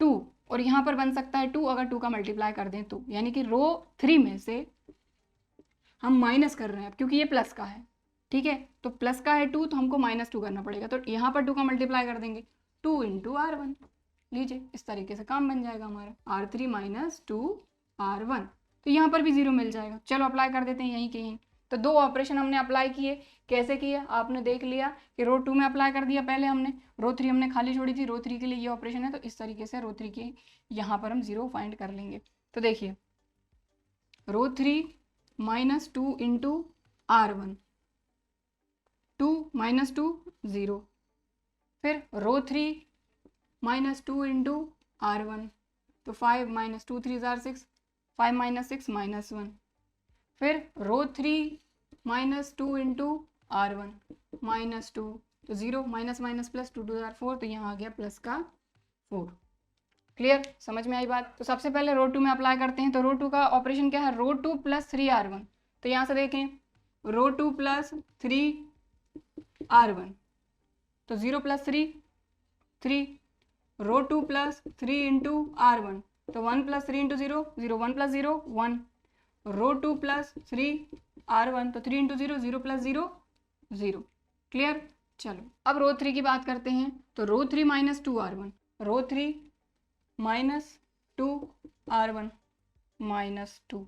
2 और यहाँ पर बन सकता है 2 अगर 2 का मल्टीप्लाई कर दें तो, यानी कि रो 3 में से हम माइनस कर रहे हैं क्योंकि ये प्लस का है, ठीक है। तो प्लस का है 2 तो हमको -2 करना पड़ेगा, तो यहाँ पर 2 का मल्टीप्लाई कर देंगे 2 × R1। लीजिए इस तरीके से काम बन जाएगा हमारा R3 - 2 R1। तो यहाँ पर भी 0 मिल जाएगा। चलो अप्लाई कर देते हैं यहीं के यहीं। तो 2 ऑपरेशन हमने अप्लाई किए। कैसे किए आपने देख लिया कि रो 2 में अप्लाई कर दिया पहले हमने, रो 3 हमने खाली छोड़ी थी, रो 3 के लिए ये ऑपरेशन है, तो इस तरीके से रो 3 के यहाँ पर हम 0 फाइंड कर लेंगे। तो देखिए रो 3 - 2 × R1, 2 - 2 0, फिर रो 3 - 2 × R1, तो 5 - 2 3 = 6, 5 - 6 -1, फिर रो 3 - 2 × R1 -2, तो 0 - +2 2 = 4, तो यहाँ आ गया प्लस का 4। क्लियर, समझ में आई बात। तो सबसे पहले रो 2 में अप्लाई करते हैं। तो रो 2 का ऑपरेशन क्या है, रो 2 + 3 R1। तो यहाँ से देखें रो 2 + 3 R1, तो 0 + 3 3, रो 2 + 3 × R1, तो 1 + 3 × 0 0, 1 + 0 1, रो 2 + 3 R1, तो 3 × 0 0 + 0 0। क्लियर। चलो अब रो 3 की बात करते हैं। तो रो 3 - 2 R1, रो 3 - 2 R1 -2,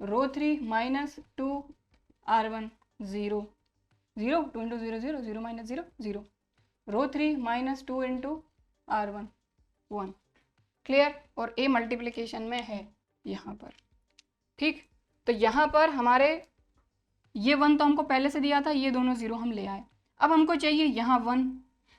रो 3 - 2 R1 0 0, 2 × 0 0 0 - 0 0, रो 3 - 2 × R1 1। क्लियर। और ए मल्टीप्लिकेशन में है यहाँ पर, ठीक। तो यहाँ पर हमारे ये 1 तो हमको पहले से दिया था, ये दोनों 0 हम ले आए। अब हमको चाहिए यहाँ 1,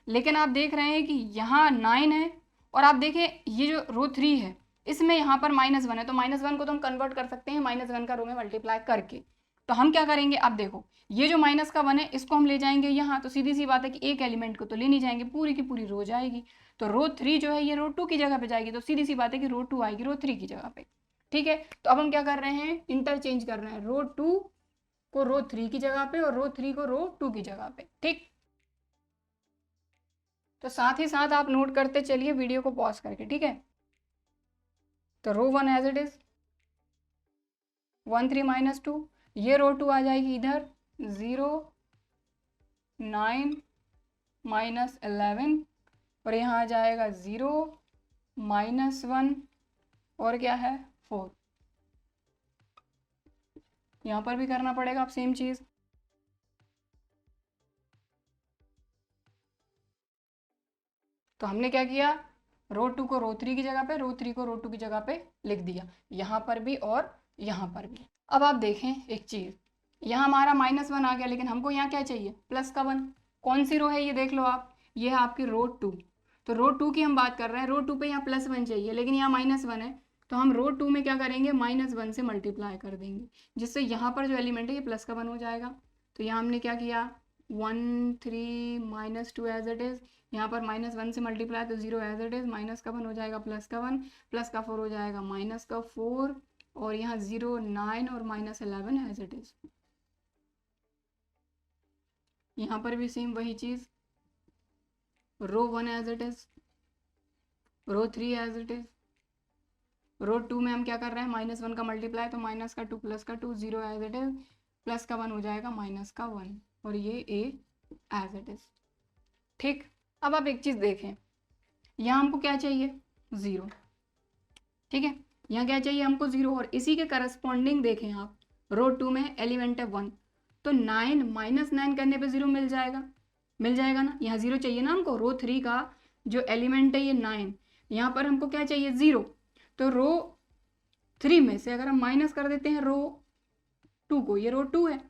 लेकिन आप देख रहे हैं कि यहाँ 9 है और आप देखें ये जो रो 3 है इसमें यहाँ पर -1 है, तो -1 को तो हम कन्वर्ट कर सकते हैं -1 का रो में मल्टीप्लाई करके। तो हम क्या करेंगे, अब देखो ये जो -1 है इसको हम ले जाएंगे यहाँ, तो सीधी सी बात है कि एक एलिमेंट को तो ले नहीं जाएंगे, पूरी की पूरी रो जाएगी। तो रो 3 जो है ये रो 2 की जगह पे जाएगी, तो सीधी सी बात है कि रो 2 आएगी रो 3 की जगह पे, ठीक है। तो अब हम क्या कर रहे हैं, इंटरचेंज कर रहे हैं, रो 2 को रो 3 की जगह पे और रो 3 को रो 2 की जगह पे, ठीक। तो साथ ही साथ आप नोट करते चलिए वीडियो को पॉज करके, ठीक है। तो रो 1 एज इट इज 1 3 - 2, ये रो 2 आ जाएगी इधर 0 9 -11, और यहाँ आ जाएगा 0 -1 और क्या है 4। यहाँ पर भी करना पड़ेगा आप सेम चीज़। तो हमने क्या किया, रो 2 को रो 3 की जगह पे, रो 3 को रो 2 की जगह पे लिख दिया, यहाँ पर भी और यहाँ पर भी। अब आप देखें एक चीज़, यहाँ हमारा -1 आ गया, लेकिन हमको यहाँ क्या चाहिए, प्लस का 1। कौन सी रो है ये देख लो आप, ये है आपकी रो 2। तो रो 2 की हम बात कर रहे हैं, रो 2 पे यहाँ +1 चाहिए, लेकिन यहाँ -1 है, तो हम रो 2 में क्या करेंगे, -1 से मल्टीप्लाई कर देंगे, जिससे यहाँ पर जो एलिमेंट है ये प्लस का 1 हो जाएगा। तो यहाँ हमने क्या किया, 1 3 -2 एज इट इज़, यहाँ पर -1 से मल्टीप्लाई तो 0 एज इट इज़, माइनस का 1 हो जाएगा प्लस का 1, प्लस का 4 हो जाएगा माइनस का 4, और यहाँ 0 9 और -11 एज इट इज़। यहाँ पर भी सेम वही चीज़, row 1 as it is, row 3 as it is, row 2 में हम क्या कर रहे हैं, -1 का मल्टीप्लाई तो माइनस का 2 प्लस का 2, 0 एज इट इज़, प्लस का 1 हो जाएगा माइनस का 1, और ये ए एज इट इज़, ठीक। अब आप एक चीज़ देखें, यहाँ हमको क्या चाहिए 0, ठीक है, यहाँ क्या चाहिए हमको 0, और इसी के करस्पॉन्डिंग देखें आप, रो 2 में एलिमेंट है 1, तो 9 -9 करने पे 0 मिल जाएगा ना, यहाँ 0 चाहिए ना हमको, रो 3 का जो एलिमेंट है ये 9, यहाँ पर हमको क्या चाहिए 0, तो रो 3 में से अगर हम माइनस कर देते हैं रो 2 को, ये रो 2 है,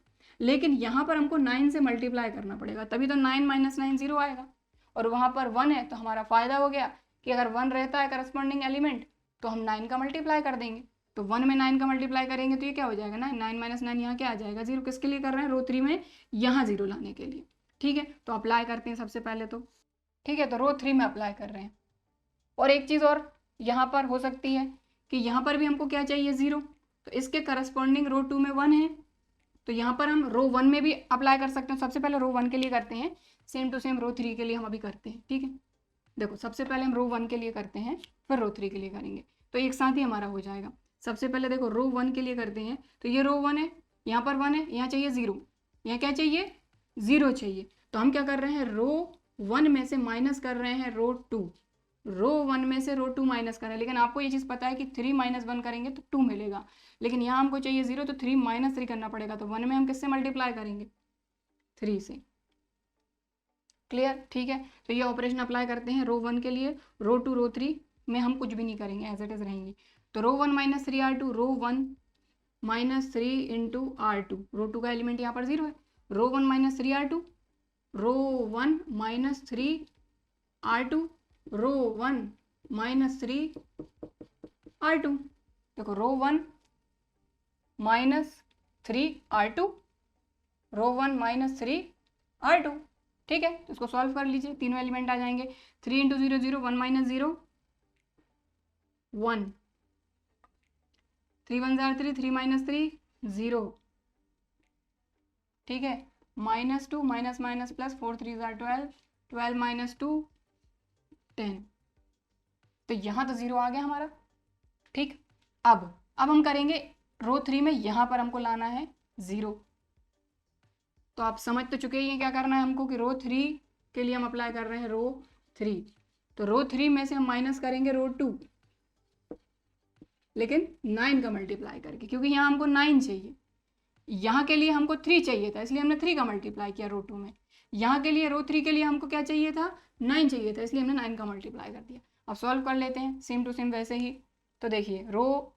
लेकिन यहाँ पर हमको 9 से मल्टीप्लाई करना पड़ेगा, तभी तो 9 - 9 0 आएगा, और वहाँ पर 1 है, तो हमारा फ़ायदा हो गया कि अगर 1 रहता है करस्पॉन्डिंग एलिमेंट तो हम 9 का मल्टीप्लाई कर देंगे, तो 1 में 9 का मल्टीप्लाई करेंगे तो ये क्या हो जाएगा ना, 9 - 9 यहाँ क्या आ जाएगा 0। किसके लिए कर रहे हैं, रो 3 में यहाँ 0 लाने के लिए, ठीक है। तो अप्लाई करते हैं सबसे पहले तो, ठीक है। तो रो 3 में अप्लाई कर रहे हैं, और एक चीज़ और यहाँ पर हो सकती है कि यहाँ पर भी हमको क्या चाहिए 0, तो इसके करस्पॉन्डिंग रो 2 में 1 है, तो यहाँ पर हम रो 1 में भी अप्लाई कर सकते हैं। सबसे पहले रो 1 के लिए करते हैं, सेम टू सेम रो 3 के लिए हम अभी करते हैं, ठीक है। देखो सबसे पहले हम रो 1 के लिए करते हैं, फिर रो 3 के लिए करेंगे, तो एक साथ ही हमारा हो जाएगा। सबसे पहले देखो रो 1 के लिए करते हैं, तो ये रो 1 है, यहाँ पर 1 है, यहाँ चाहिए 0, यहाँ क्या चाहिए 0 चाहिए। तो हम क्या कर रहे हैं, रो 1 में से माइनस कर रहे हैं रो 2, रो 1 में से रो 2 माइनस कर रहे हैं। लेकिन आपको ये चीज़ पता है कि 3 माइनस 1 करेंगे तो 2 मिलेगा, लेकिन यहाँ हमको चाहिए 0, तो 3 माइनस 3 करना पड़ेगा। तो 1 में हम किससे मल्टीप्लाई करेंगे, 3 से। क्लियर, ठीक है। तो ये ऑपरेशन अप्लाई करते हैं रो 1 के लिए। रो 2 रो 3 में हम कुछ भी नहीं करेंगे, एज इट इज रहेंगी। तो रो 1 माइनस 3R2, रो 1 माइनस 3 इंटू R2, रो 2 का एलिमेंट यहाँ पर 0 है। रो 1 माइनस 3R2, रो 1 माइनस 3R2, रो 1 माइनस 3R2। देखो रो 1 माइनस 3R2, रो 1 माइनस 3R2, ठीक है। तो इसको सॉल्व कर लीजिए, तीनों एलिमेंट आ जाएंगे। 3 इंटू 0 0, 1 माइनस 0 1, 3 1 जार 3, 3 माइनस 3 0, ठीक है। Minus 2 minus minus plus, 4 3 jar 12, 12 minus 2 10। तो यहाँ तो 0 आ गया हमारा, ठीक। अब हम करेंगे रो 3 में, यहाँ पर हमको लाना है 0। तो आप समझ तो चुके ही हैं क्या करना है हमको, कि रो 3 के लिए हम अप्लाई कर रहे हैं रो 3। तो रो 3 में से हम माइनस करेंगे रो 2, लेकिन 9 का मल्टीप्लाई करके, क्योंकि यहाँ हमको 9 चाहिए, यहाँ के लिए हमको 3 चाहिए था, इसलिए हमने 3 का मल्टीप्लाई किया रो 2 में। यहाँ के लिए रो 3 के लिए हमको क्या चाहिए था, 9 चाहिए था, इसलिए हमने 9 का मल्टीप्लाई कर दिया। अब सॉल्व कर लेते हैं सेम टू सेम वैसे ही। तो देखिए रो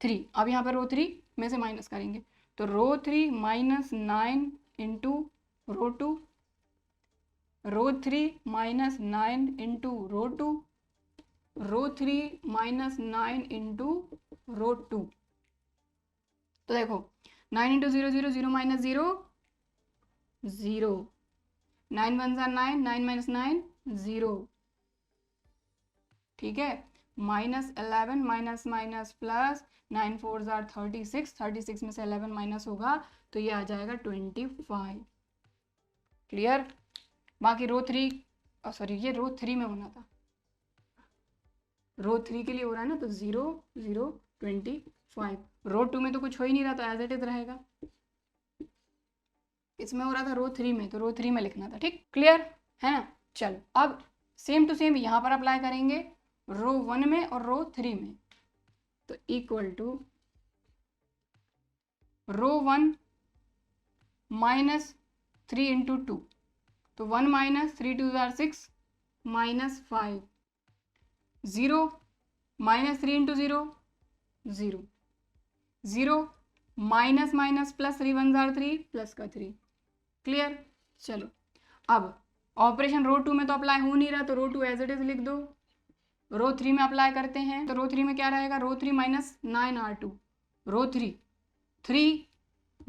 3, अब यहाँ पर रो 3 में से माइनस करेंगे, तो रो 3 minus 9 into rho 2, row 3 minus 9 into rho 2, row 3 minus 9 into rho 2। तो देखो 9 इंटू 0 0, 0 माइनस 0 0, 9 1 जार 9, 9 माइनस 9 0, ठीक है। Minus 11 minus minus plus, 9 4 jar 36, 36 में से 11 माइनस होगा तो ये आ जाएगा 25। क्लियर। बाकी रो 3, सॉरी ये रो 3 में होना था, रो 3 के लिए हो रहा है ना, तो 0 0 25। रो 2 में तो कुछ हो ही नहीं रहा, तो एज इट इज रहेगा। इसमें हो रहा था रो 3 में, तो रो 3 में लिखना था, ठीक। क्लियर है ना। चलो अब सेम टू सेम यहाँ पर अप्लाई करेंगे रो 1 में और रो 3 में। तो equal to row 1 minus 3 into 2, तो 1 माइनस 3 2 जार 6 minus 5, 0 minus 3 into 0 0, 0 minus minus plus, 3 1 जार 3 प्लस का 3। क्लियर। चलो अब ऑपरेशन रो 2 में तो अप्लाई हो नहीं रहा, तो रो 2 एज इट इज लिख दो। रो 3 में अप्लाई करते हैं, तो रो 3 में क्या रहेगा, रो 3 माइनस 9R2, रो 3 3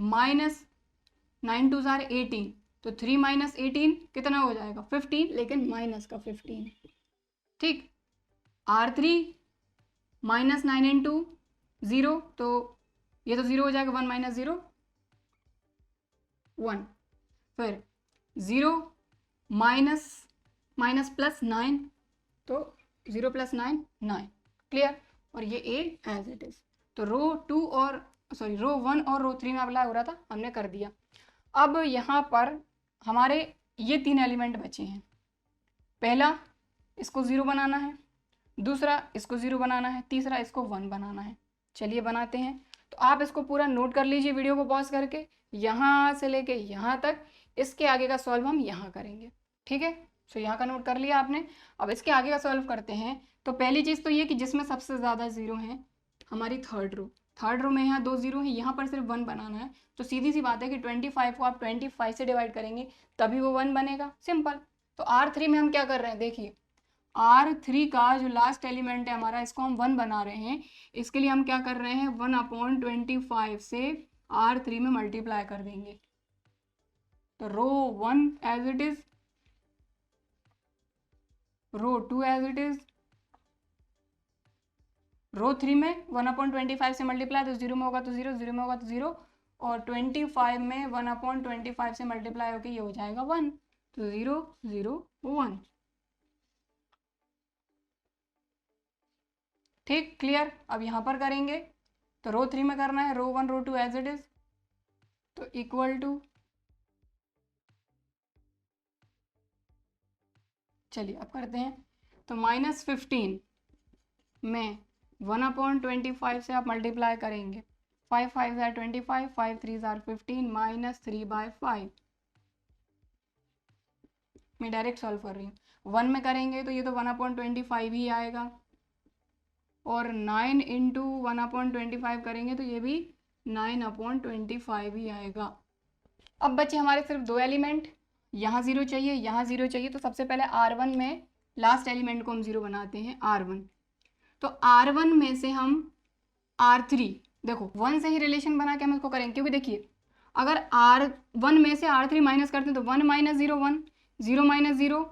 माइनस 9 2 जार 18, तो 3 माइनस 18 कितना हो जाएगा 15, लेकिन माइनस का 15, ठीक। R3 माइनस 9 इंटू 0, तो ये तो 0 हो जाएगा, 1 माइनस 0 1, फिर 0 माइनस माइनस प्लस 9, तो 0 प्लस 9 9। क्लियर। और ये ए एज इट इज। तो रो 2 और सॉरी रो 1 और रो 3 में अप्लाई हो रहा था, हमने कर दिया। अब यहाँ पर हमारे ये 3 एलिमेंट बचे हैं। पहला इसको 0 बनाना है, दूसरा इसको 0 बनाना है, तीसरा इसको 1 बनाना है। चलिए बनाते हैं। तो आप इसको पूरा नोट कर लीजिए वीडियो को पॉज करके, यहाँ से लेके यहाँ तक। इसके आगे का सॉल्व हम यहाँ करेंगे, ठीक है। सो यहाँ का नोट कर लिया आपने। अब इसके आगे का सॉल्व करते हैं। तो पहली चीज़ तो ये कि जिसमें सबसे ज़्यादा 0 है हमारी थर्ड रो में यहाँ 2 0 है, यहाँ पर सिर्फ 1 बनाना है। तो सीधी सी बात है कि 25 को आप 25 से डिवाइड करेंगे तभी वो 1 बनेगा, सिंपल। तो R3 में हम क्या कर रहे हैं, देखिए R3 का जो लास्ट एलिमेंट है हमारा, इसको हम 1 बना रहे हैं। इसके लिए हम क्या कर रहे हैं, 1/25 से R3 में मल्टीप्लाई कर देंगे। तो row 1 as it is, row 2 as it is, row 3 में 1/25 से मल्टीप्लाई, तो 0 में होगा तो 0, 0 में होगा तो 0, और 25 में 1/25 से मल्टीप्लाई होकर ये हो जाएगा 1, तो 0 0 1। ठीक, क्लियर। अब यहाँ पर करेंगे तो रो 3 में करना है, रो 1 रो 2 एज इट इज, तो इक्वल टू, चलिए अब करते हैं, तो -15 में 1/25 से आप मल्टीप्लाई करेंगे, 5 5 ज़ार 25, 5 3 ज़ार 15 -3/5। मैं डायरेक्ट सॉल्व कर रही हूँ। 1 में करेंगे तो ये तो 1/25 ही आएगा, और 9 इंटू 1/25 करेंगे तो ये भी 9/25 ही आएगा। अब बचे हमारे सिर्फ दो एलिमेंट, यहाँ 0 चाहिए, यहाँ 0 चाहिए, तो सबसे पहले R1 में लास्ट एलिमेंट को हम 0 बनाते हैं, R1। तो R1 में से हम R3, देखो 1 से ही रिलेशन बना के हम इसको करेंगे, क्योंकि देखिए अगर R1 में से R3 माइनस करते हैं तो 1 - 0 1, 0 - 0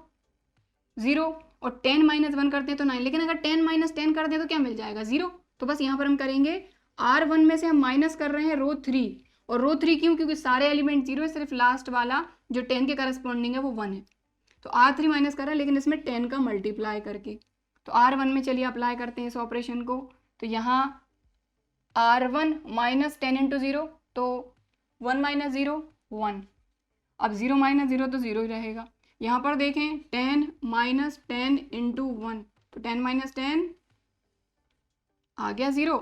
0, और 10 - 1 करते हैं तो 9, लेकिन अगर 10 - 10 कर दें तो क्या मिल जाएगा, 0। तो बस यहाँ पर हम करेंगे R1 में से हम माइनस कर रहे हैं रो 3, और रो 3 क्यों, क्योंकि सारे एलिमेंट 0 है, सिर्फ लास्ट वाला जो 10 के करस्पॉन्डिंग है वो 1 है, तो R3 माइनस कर रहे हैं, लेकिन इसमें 10 का मल्टीप्लाई करके। तो R1 में चलिए अप्लाई करते हैं इस ऑपरेशन को, तो यहाँ R1 - 10 इंटू 0, तो 1 - 0 1, अब 0 - 0 तो 0 ही रहेगा। यहाँ पर देखें 10 - 10 इंटू 1, तो 10 - 10 आ गया 0,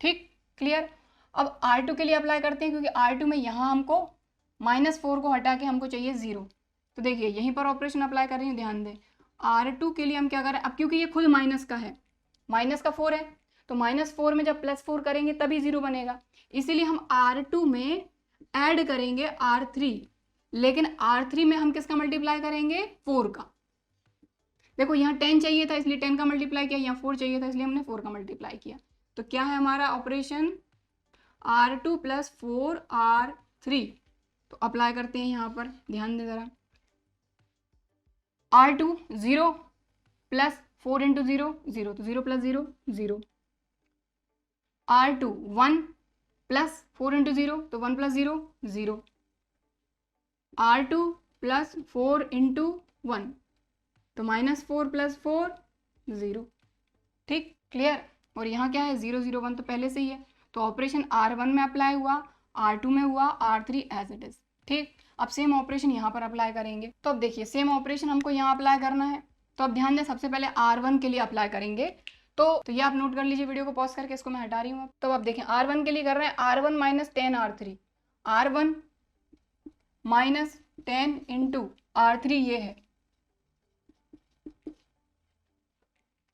ठीक, क्लियर। अब R2 के लिए अप्लाई करते हैं, क्योंकि R2 में यहाँ हमको -4 को हटा के हमको चाहिए 0, तो देखिए यहीं पर ऑपरेशन अप्लाई कर रही हूँ, ध्यान दें। R2 के लिए हम क्या करें, अब क्योंकि ये खुद माइनस का है, माइनस का 4 है, तो -4 में जब +4 करेंगे तभी 0 बनेगा, इसीलिए हम R2 में ऐड करेंगे R3, लेकिन R3 में हम किसका मल्टीप्लाई करेंगे, 4 का। देखो यहाँ 10 चाहिए था इसलिए 10 का मल्टीप्लाई किया, यहाँ 4 चाहिए था इसलिए हमने 4 का मल्टीप्लाई किया। तो क्या है हमारा ऑपरेशन, R2 + 4 R3। तो अप्लाई करते हैं यहाँ पर, ध्यान दें ज़रा। R2 0 + 4 इंटू 0 0, तो 0 + 0 0। R2 1 + 4 इंटू 0, तो 1 + 0 0। R2 + 4 इंटू 1, तो -4 + 4 0, ठीक, क्लियर। और यहाँ क्या है, 0 0 1 तो पहले से ही है, तो ऑपरेशन R1 में अप्लाई हुआ, R2 में हुआ, R3 एज इट इज, ठीक। अब सेम ऑपरेशन यहाँ पर अप्लाई करेंगे, तो अब देखिए सेम ऑपरेशन हमको यहाँ अप्लाई करना है, तो अब ध्यान दें सबसे पहले R1 के लिए अप्लाई करेंगे, तो ये आप नोट कर लीजिए, वीडियो को पॉज करके इसको मैं हटा रही हूँ। तो अब देखें R1 के लिए कर रहे हैं, R1 - 10 R3, R1 - 10 into R3 ये है,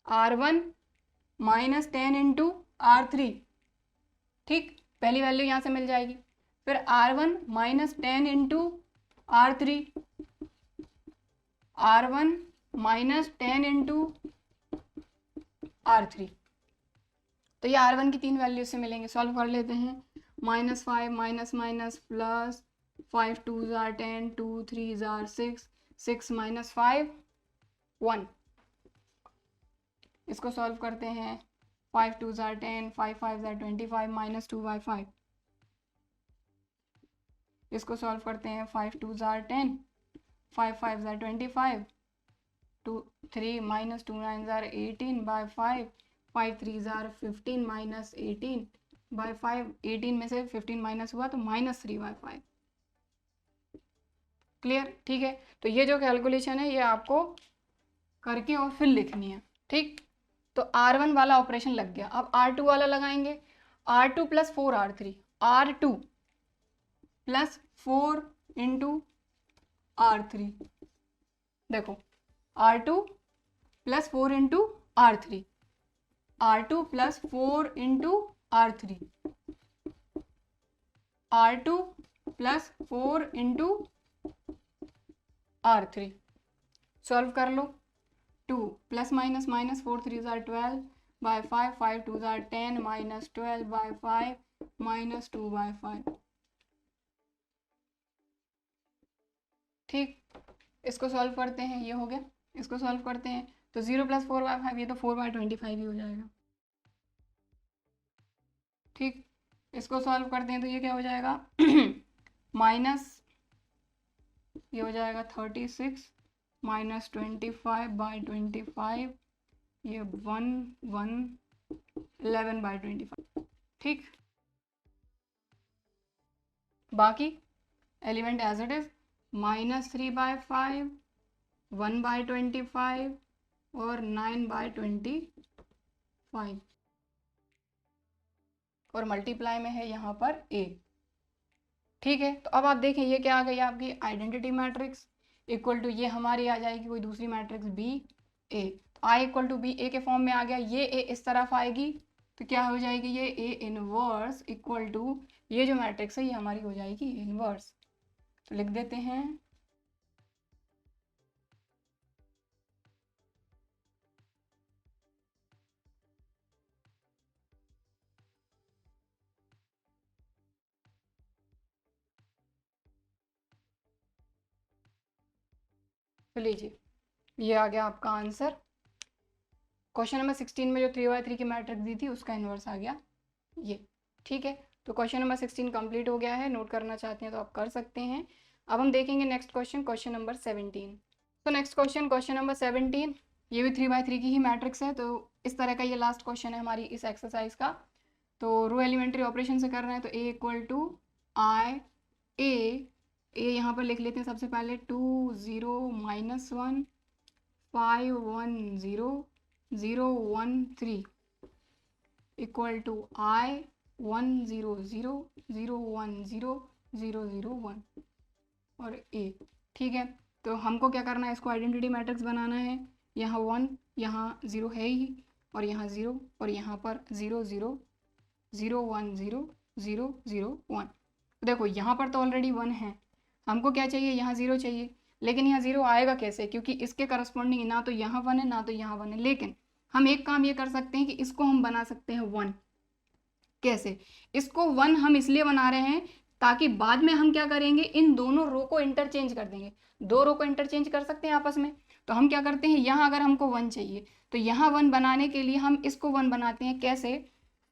R1 - 10 इंटू R3, ठीक, पहली वैल्यू यहाँ से मिल जाएगी। फिर R1 - 10 into R3, R1 - 10 into R3, तो ये R1 की 3 वैल्यू से मिलेंगे, सॉल्व कर लेते हैं। -5 +, 5 2 ज़ार 10, 2 3 ज़ार 6, 6 - 5 1, इसको सॉल्व करते हैं। 5 2 ज़ार 10, 5 5 ज़ार 25 -2/5, इसको सॉल्व करते हैं। 5 2 ज़ार 10, 5 5 ज़ार 25, 2 3 -2 9 ज़ार 18/5, 5 3 ज़ार 15 -18/5, 18 में से 15 माइनस हुआ तो -3/5, क्लियर, ठीक है। तो ये जो कैलकुलेशन है ये आपको करके और फिर लिखनी है, ठीक। तो R1 वाला ऑपरेशन लग गया, अब R2 वाला लगाएंगे। R2 + 4 R3, R2 + 4 into R3, देखो R2 + 4 into R3, R2 + 4 into R3, R2 + 4 into R3, solve कर लो। 2 + -4 3 ज़ार 12/5, 5 2 ज़ार 10 -12/5 -2/5, ठीक। इसको सॉल्व करते हैं, ये हो गया, इसको सॉल्व करते हैं तो 0 + 4/5, ये तो 4/25 ही हो जाएगा, ठीक। इसको सॉल्व करते हैं तो ये क्या हो जाएगा माइनस, ये हो जाएगा 36 -25/25, ये 1 1 11/25, ठीक। बाकी एलिमेंट एज इट इज -3/5, 1/25 और 9/25 और मल्टीप्लाई में है यहाँ पर ए, ठीक है। तो अब आप देखें ये क्या आ गई आपकी आइडेंटिटी मैट्रिक्स इक्वल टू ये हमारी आ जाएगी कोई दूसरी मैट्रिक्स बी ए, तो आई इक्वल टू बी ए के फॉर्म में आ गया, ये ए इस तरफ आएगी तो क्या हो जाएगी ये ए इनवर्स इक्वल टू ये जो मैट्रिक्स है ये हमारी हो जाएगी इनवर्स, तो लिख देते हैं तो लीजिए ये आ गया आपका आंसर। क्वेश्चन नंबर 16 में जो 3/3 की मैट्रिक्स दी थी उसका इन्वर्स आ गया ये, ठीक है। तो क्वेश्चन नंबर 16 कंप्लीट हो गया है, नोट करना चाहते हैं तो आप कर सकते हैं। अब हम देखेंगे नेक्स्ट क्वेश्चन, क्वेश्चन नंबर 17। तो नेक्स्ट क्वेश्चन, क्वेश्चन नंबर 17, ये भी 3/3 की ही मैट्रिक्स है। तो इस तरह का ये लास्ट क्वेश्चन है हमारी इस एक्सरसाइज का। तो रो एलिमेंट्री ऑपरेशन से कर रहे हैं, तो ए इक्वल टू आई ए यहाँ पर लिख लेते हैं सबसे पहले 2 0 -1 5 1 0 0 1 3 इक्वल टू आई 1 0 0 0 1 0 0 0 1 और ए, ठीक है। तो हमको क्या करना है, इसको आइडेंटिटी मैट्रिक्स बनाना है। यहाँ 1 यहाँ 0 है ही और यहाँ 0 और यहाँ पर 0 0 0 1 0 0 0 1। देखो यहाँ पर तो ऑलरेडी 1 है, हमको क्या चाहिए, यहाँ 0 चाहिए, लेकिन यहाँ 0 आएगा कैसे, क्योंकि इसके करस्पॉन्डिंग ना तो यहाँ 1 है ना तो यहाँ 1 है। लेकिन हम एक काम ये कर सकते हैं कि इसको हम बना सकते हैं 1। कैसे, इसको 1 हम इसलिए बना रहे हैं ताकि बाद में हम क्या करेंगे, इन दोनों रो को इंटरचेंज कर देंगे। दो रो को इंटरचेंज कर सकते हैं आपस में, तो हम क्या करते हैं, यहाँ अगर हमको 1 चाहिए तो यहाँ 1 बनाने के लिए हम इसको 1 बनाते हैं। कैसे,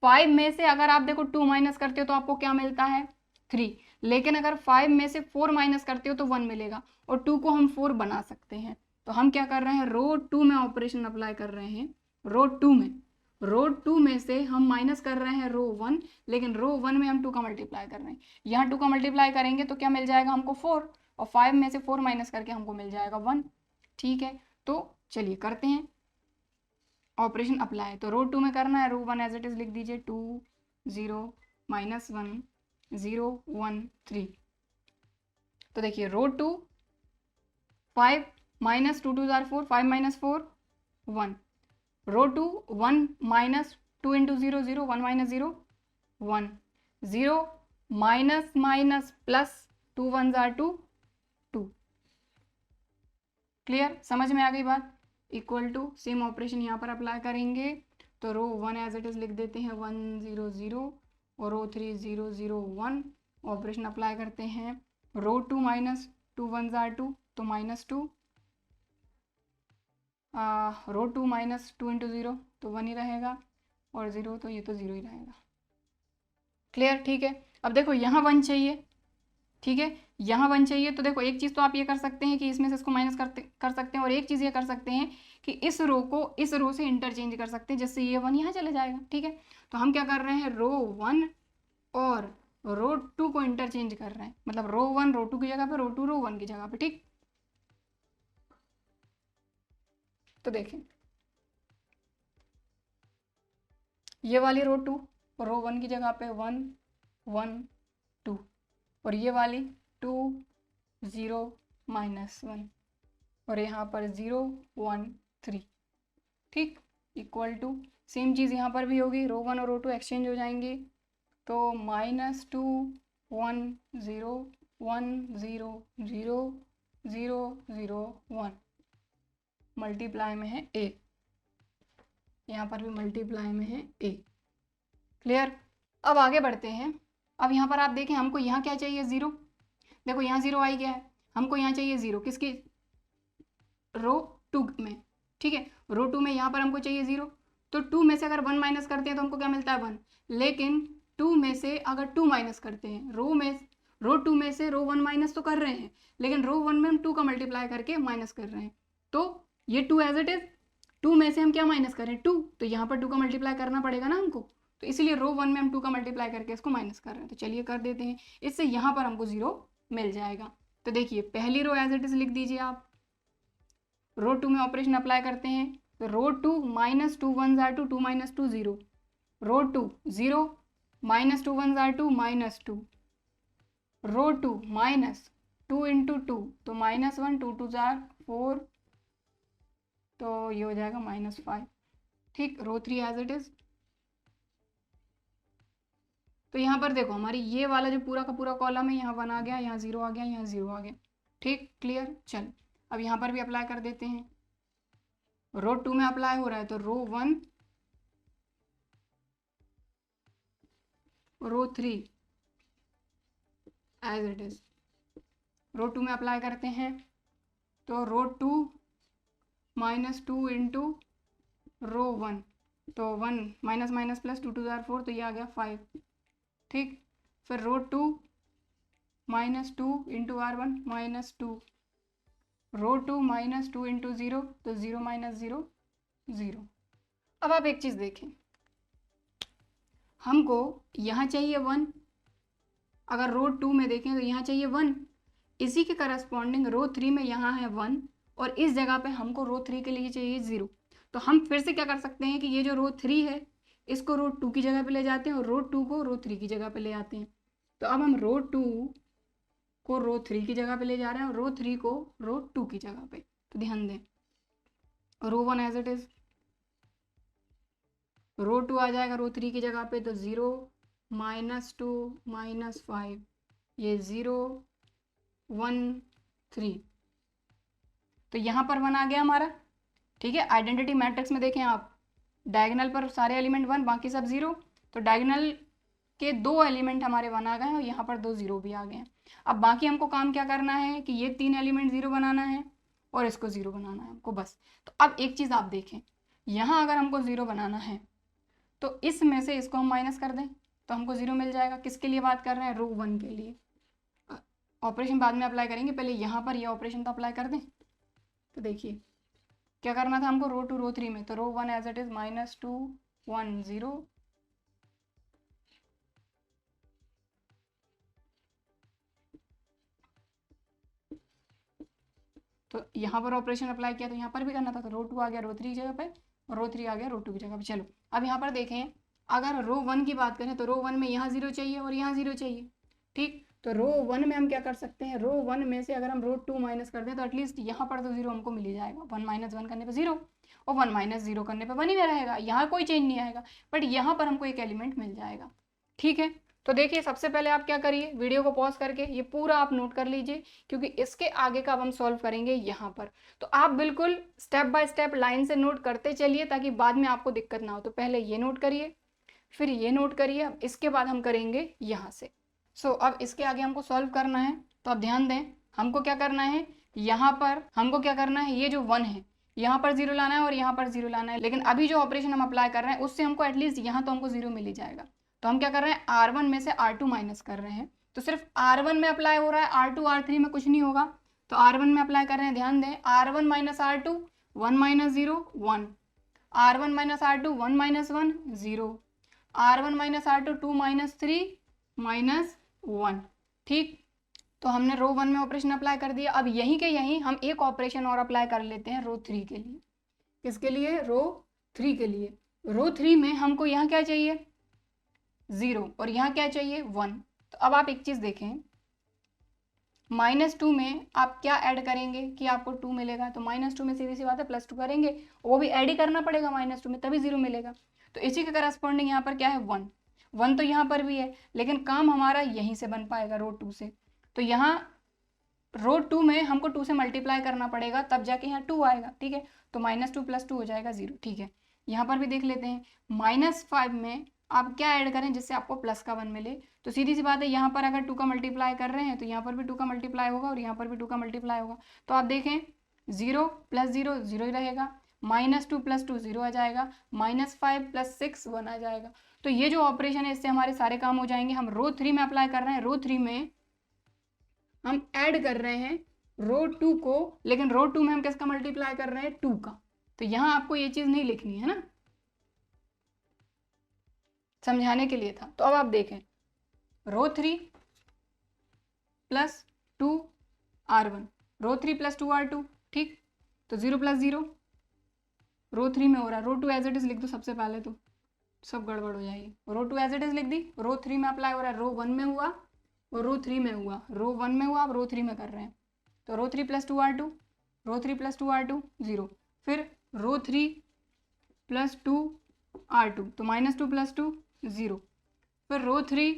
5 में से अगर आप देखो 2 माइनस करते हो तो आपको क्या मिलता है 3, लेकिन अगर 5 में से 4 माइनस करते हो तो 1 मिलेगा और 2 को हम 4 बना सकते हैं। तो हम क्या कर रहे हैं, रो 2 में ऑपरेशन अप्लाई कर रहे हैं। रो 2 में से हम माइनस कर रहे हैं रो 1, लेकिन रो 1 में हम 2 का मल्टीप्लाई कर रहे हैं। यहाँ 2 का मल्टीप्लाई करेंगे तो क्या मिल जाएगा हमको 4, और 5 में से 4 माइनस करके हमको मिल जाएगा 1, ठीक है। तो चलिए करते हैं ऑपरेशन अप्लाई। तो रो 2 में करना है, रो 1 एज इट इज लिख दीजिए 2 0 -1 0 1 3। तो देखिए रो 2 5 -2 2 4 5 -4 1, रो 2 1 -2 × 0 0 1 -0 1 0 माइनस प्लस 2 1 2 2। क्लियर, समझ में आ गई बात। इक्वल टू सेम ऑपरेशन यहाँ पर अप्लाई करेंगे। तो रो 1 एज इट इज लिख देते हैं 1 0 0 और रो 3 0 0 1। ऑपरेशन अप्लाई करते हैं, रो 2 -2 1 2 तो -2, रो 2 -2 × 0 तो 1 ही रहेगा और 0 तो ये तो 0 ही रहेगा। क्लियर, ठीक है। अब देखो यहाँ 1 चाहिए, ठीक है, यहाँ 1 चाहिए। तो देखो एक चीज़ तो आप ये कर सकते हैं कि इसमें से इसको माइनस कर सकते हैं, और एक चीज़ ये कर सकते हैं कि इस रो को इस रो से इंटरचेंज कर सकते हैं, जिससे ये 1 यहाँ चले जाएगा, ठीक है। तो हम क्या कर रहे हैं, रो 1 और रो 2 को इंटरचेंज कर रहे हैं, मतलब रो 1 रो 2 की जगह पे, रो 2 रो 1 की जगह पे, ठीक। तो देखें ये वाली रो 2 रो 1 की जगह पे 1 1 2, और ये वाली 2 0 -1 और यहाँ पर 0 1 3, ठीक। इक्वल टू सेम चीज़ यहाँ पर भी होगी, रो 1 और रो 2 एक्सचेंज हो जाएंगे। तो -2 1 0 1 0 0 0 0 1 मल्टीप्लाई में है ए, यहाँ पर भी मल्टीप्लाई में है ए। क्लियर, अब आगे बढ़ते हैं। अब यहाँ पर आप देखें हमको यहाँ क्या चाहिए 0, देखो यहाँ 0 आई गया है, हमको यहाँ चाहिए 0 किसकी, रो 2 में, ठीक है। रो 2 में यहाँ पर हमको चाहिए 0, तो 2 में से अगर 1 माइनस करते हैं तो हमको क्या मिलता है 1, लेकिन 2 में से अगर 2 माइनस करते हैं, रो 2 में से रो 1 माइनस तो कर रहे हैं, लेकिन रो 1 में हम 2 का मल्टीप्लाई करके माइनस कर रहे हैं, तो ये 2 एज इट इज 2 में से हम क्या माइनस करें 2, तो यहाँ पर 2 का मल्टीप्लाई करना पड़ेगा ना हमको, तो इसीलिए रो 1 में हम 2 का मल्टीप्लाई करके इसको माइनस कर रहे हैं। तो चलिए कर देते हैं, इससे यहाँ पर हमको 0 मिल जाएगा। तो देखिए पहली रो एज इट इज लिख दीजिए आप। रो 2 में ऑपरेशन अप्लाई करते हैं, तो रो 2 माइनस 2 1 जार 2, 2 माइनस 2 0, रो 2 0 माइनस 2 1 जार 2 माइनस 2, रो 2 माइनस 2 इंटू 2 तो माइनस 1, 2 2 जार 4, तो ये हो जाएगा -5। ठीक, रो 3 एज इट इज। तो यहाँ पर देखो हमारी ये वाला जो पूरा का पूरा कॉलम है, यहाँ 1 आ गया, यहाँ 0 आ गया, यहाँ 0 आ गया। ठीक, क्लियर। चल अब यहाँ पर भी अप्लाई कर देते हैं। रो 2 में अप्लाई हो रहा है, तो row 1 row 3 as it is. Row 2 में अप्लाई करते हैं, तो रो 2 माइनस 2 इंटू रो 1, तो 1 माइनस माइनस प्लस 2 2 जार 4, तो ये आ गया 5। ठीक, फिर रो 2 माइनस 2 इंटू R1 माइनस 2, रो 2 माइनस 2 इंटू 0, तो 0 माइनस 0 0। अब आप एक चीज़ देखें, हमको यहाँ चाहिए 1, अगर रो 2 में देखें तो यहाँ चाहिए 1, इसी के करस्पॉन्डिंग रो 3 में यहाँ है 1, और इस जगह पे हमको रो 3 के लिए चाहिए 0। तो हम फिर से क्या कर सकते हैं कि ये जो रो 3 है इसको रो 2 की जगह पे ले जाते हैं और रो 2 को रो 3 की जगह पे ले आते हैं। तो अब हम रो 2 को रो 3 की जगह पे ले जा रहे हैं और रो 3 को रो 2 की जगह पे। तो ध्यान दें, रो 1 एज इट इज, रो 2 आ जाएगा रो 3 की जगह पे, तो 0 माइनस 2 माइनस 5, ये 0 1 3, तो यहाँ पर 1 आ गया हमारा। ठीक है, आइडेंटिटी मैट्रिक्स में देखें आप, डायगोनल पर सारे एलिमेंट 1, बाकी सब 0, तो डायगोनल के 2 एलिमेंट हमारे 1 आ गए हैं और यहाँ पर 2 0 भी आ गए हैं। अब बाकी हमको काम क्या करना है कि ये 3 एलिमेंट 0 बनाना है और इसको 0 बनाना है हमको, बस। तो अब एक चीज़ आप देखें, यहाँ अगर हमको 0 बनाना है तो इसमें से इसको हम माइनस कर दें तो हमको 0 मिल जाएगा। किसके लिए बात कर रहे हैं? रो 1 के लिए। ऑपरेशन बाद में अप्लाई करेंगे, पहले यहाँ पर ये ऑपरेशन तो अप्लाई कर दें। तो देखिए क्या करना था हमको, रो 2 रो 3 में, तो रो 1 एज इट इज -2 1 0, तो यहाँ पर ऑपरेशन अप्लाई किया तो यहाँ पर भी करना था, तो रो 2 आ गया रो 3 की जगह पे और रो 3 आ गया रो 2 की जगह पे। चलो अब यहाँ पर देखें, अगर रो 1 की बात करें तो रो 1 में यहाँ 0 चाहिए और यहाँ 0 चाहिए। ठीक, तो रो 1 में हम क्या कर सकते हैं, रो 1 में से अगर हम रो 2 माइनस कर दें तो एटलीस्ट यहाँ पर तो 0 हमको मिल ही जाएगा। 1 माइनस 1 करने पर 0 और 1 माइनस 0 करने पर 1 ही रहेगा, यहाँ कोई चेंज नहीं आएगा, बट यहाँ पर हमको एक एलिमेंट मिल जाएगा। ठीक है, तो देखिए सबसे पहले आप क्या करिए, वीडियो को पॉज करके ये पूरा आप नोट कर लीजिए, क्योंकि इसके आगे का अब हम सॉल्व करेंगे यहाँ पर। तो आप बिल्कुल स्टेप बाय स्टेप लाइन से नोट करते चलिए ताकि बाद में आपको दिक्कत ना हो। तो पहले ये नोट करिए, फिर ये नोट करिए, अब इसके बाद हम करेंगे यहाँ से। सो अब इसके आगे हमको सॉल्व करना है, तो अब ध्यान दें, हमको क्या करना है, यहाँ पर हमको क्या करना है, ये जो 1 है यहाँ पर 0 लाना है और यहाँ पर 0 लाना है, लेकिन अभी जो ऑपरेशन हम अप्लाई कर रहे हैं उससे हमको एटलीस्ट यहाँ तो हमको 0 मिल ही जाएगा। तो हम क्या कर रहे हैं, R1 में से R2 माइनस कर रहे हैं, तो सिर्फ R1 में अप्लाई हो रहा है, R2 R3 में कुछ नहीं होगा। तो R1 में अप्लाई कर रहे हैं, ध्यान दें, R1 minus R2 1 minus 0 1, R1 minus R2 1 minus 1 0, R1 minus R2 2 minus 3 minus 1। ठीक, तो हमने रो 1 में ऑपरेशन अप्लाई कर दिया। अब यहीं के यहीं हम एक ऑपरेशन और अप्लाई कर लेते हैं रो 3 के लिए। किसके लिए? रो 3 के लिए। रो 3 में हमको यहाँ क्या चाहिए, 0, और यहाँ क्या चाहिए, 1। तो अब आप एक चीज़ देखें, -2 में आप क्या ऐड करेंगे कि आपको 2 मिलेगा, तो -2 में सीधी सी बात है +2 करेंगे, वो भी ऐड ही करना पड़ेगा -2 में, तभी 0 मिलेगा। तो इसी के करस्पॉन्डिंग यहाँ पर क्या है, 1 1 तो यहाँ पर भी है, लेकिन काम हमारा यहीं से बन पाएगा रो 2 से। तो यहाँ रो 2 में हमको 2 से मल्टीप्लाई करना पड़ेगा, तब जाके यहाँ 2 आएगा। ठीक है, तो -2 + 2 हो जाएगा 0। ठीक है, यहाँ पर भी देख लेते हैं, -5 में आप क्या ऐड करें जिससे आपको प्लस का 1 मिले। तो सीधी सी बात है, यहाँ पर अगर 2 का मल्टीप्लाई कर रहे हैं तो यहाँ पर भी 2 का मल्टीप्लाई होगा और यहाँ पर भी 2 का मल्टीप्लाई होगा। तो आप देखें 0 + 0 0 ही रहेगा, -2 + 2 0 आ जाएगा, -5 + 6 1 आ जाएगा। तो ये जो ऑपरेशन है इससे हमारे सारे काम हो जाएंगे। हम रो 3 में अप्लाई कर रहे हैं, रो 3 में हम ऐड कर रहे हैं रो 2 को, लेकिन रो 2 में हम किसका मल्टीप्लाई कर रहे हैं, 2 का। तो यहाँ आपको ये चीज़ नहीं लिखनी है ना, समझाने के लिए था। तो अब आप देखें, रो 3 प्लस 2r1, रो 3 प्लस 2r2, ठीक। तो 0 प्लस 0 रो 3 में हो रहा है, रो 2 एज इट इज लिख दो सबसे पहले, तो सब गड़बड़ हो जाएगी। रो 2 एज इट इज लिख दी, रो 3 में अप्लाई हो रहा है, रो 1 में हुआ और रो 3 में हुआ, रो 1 में हुआ, अब रो 3 में कर रहे हैं। तो रो 3 प्लस 2r2, रो 3 प्लस 2r2 0, फिर रो 3 प्लस 2r2, तो -2 प्लस 2 0, फिर रो 3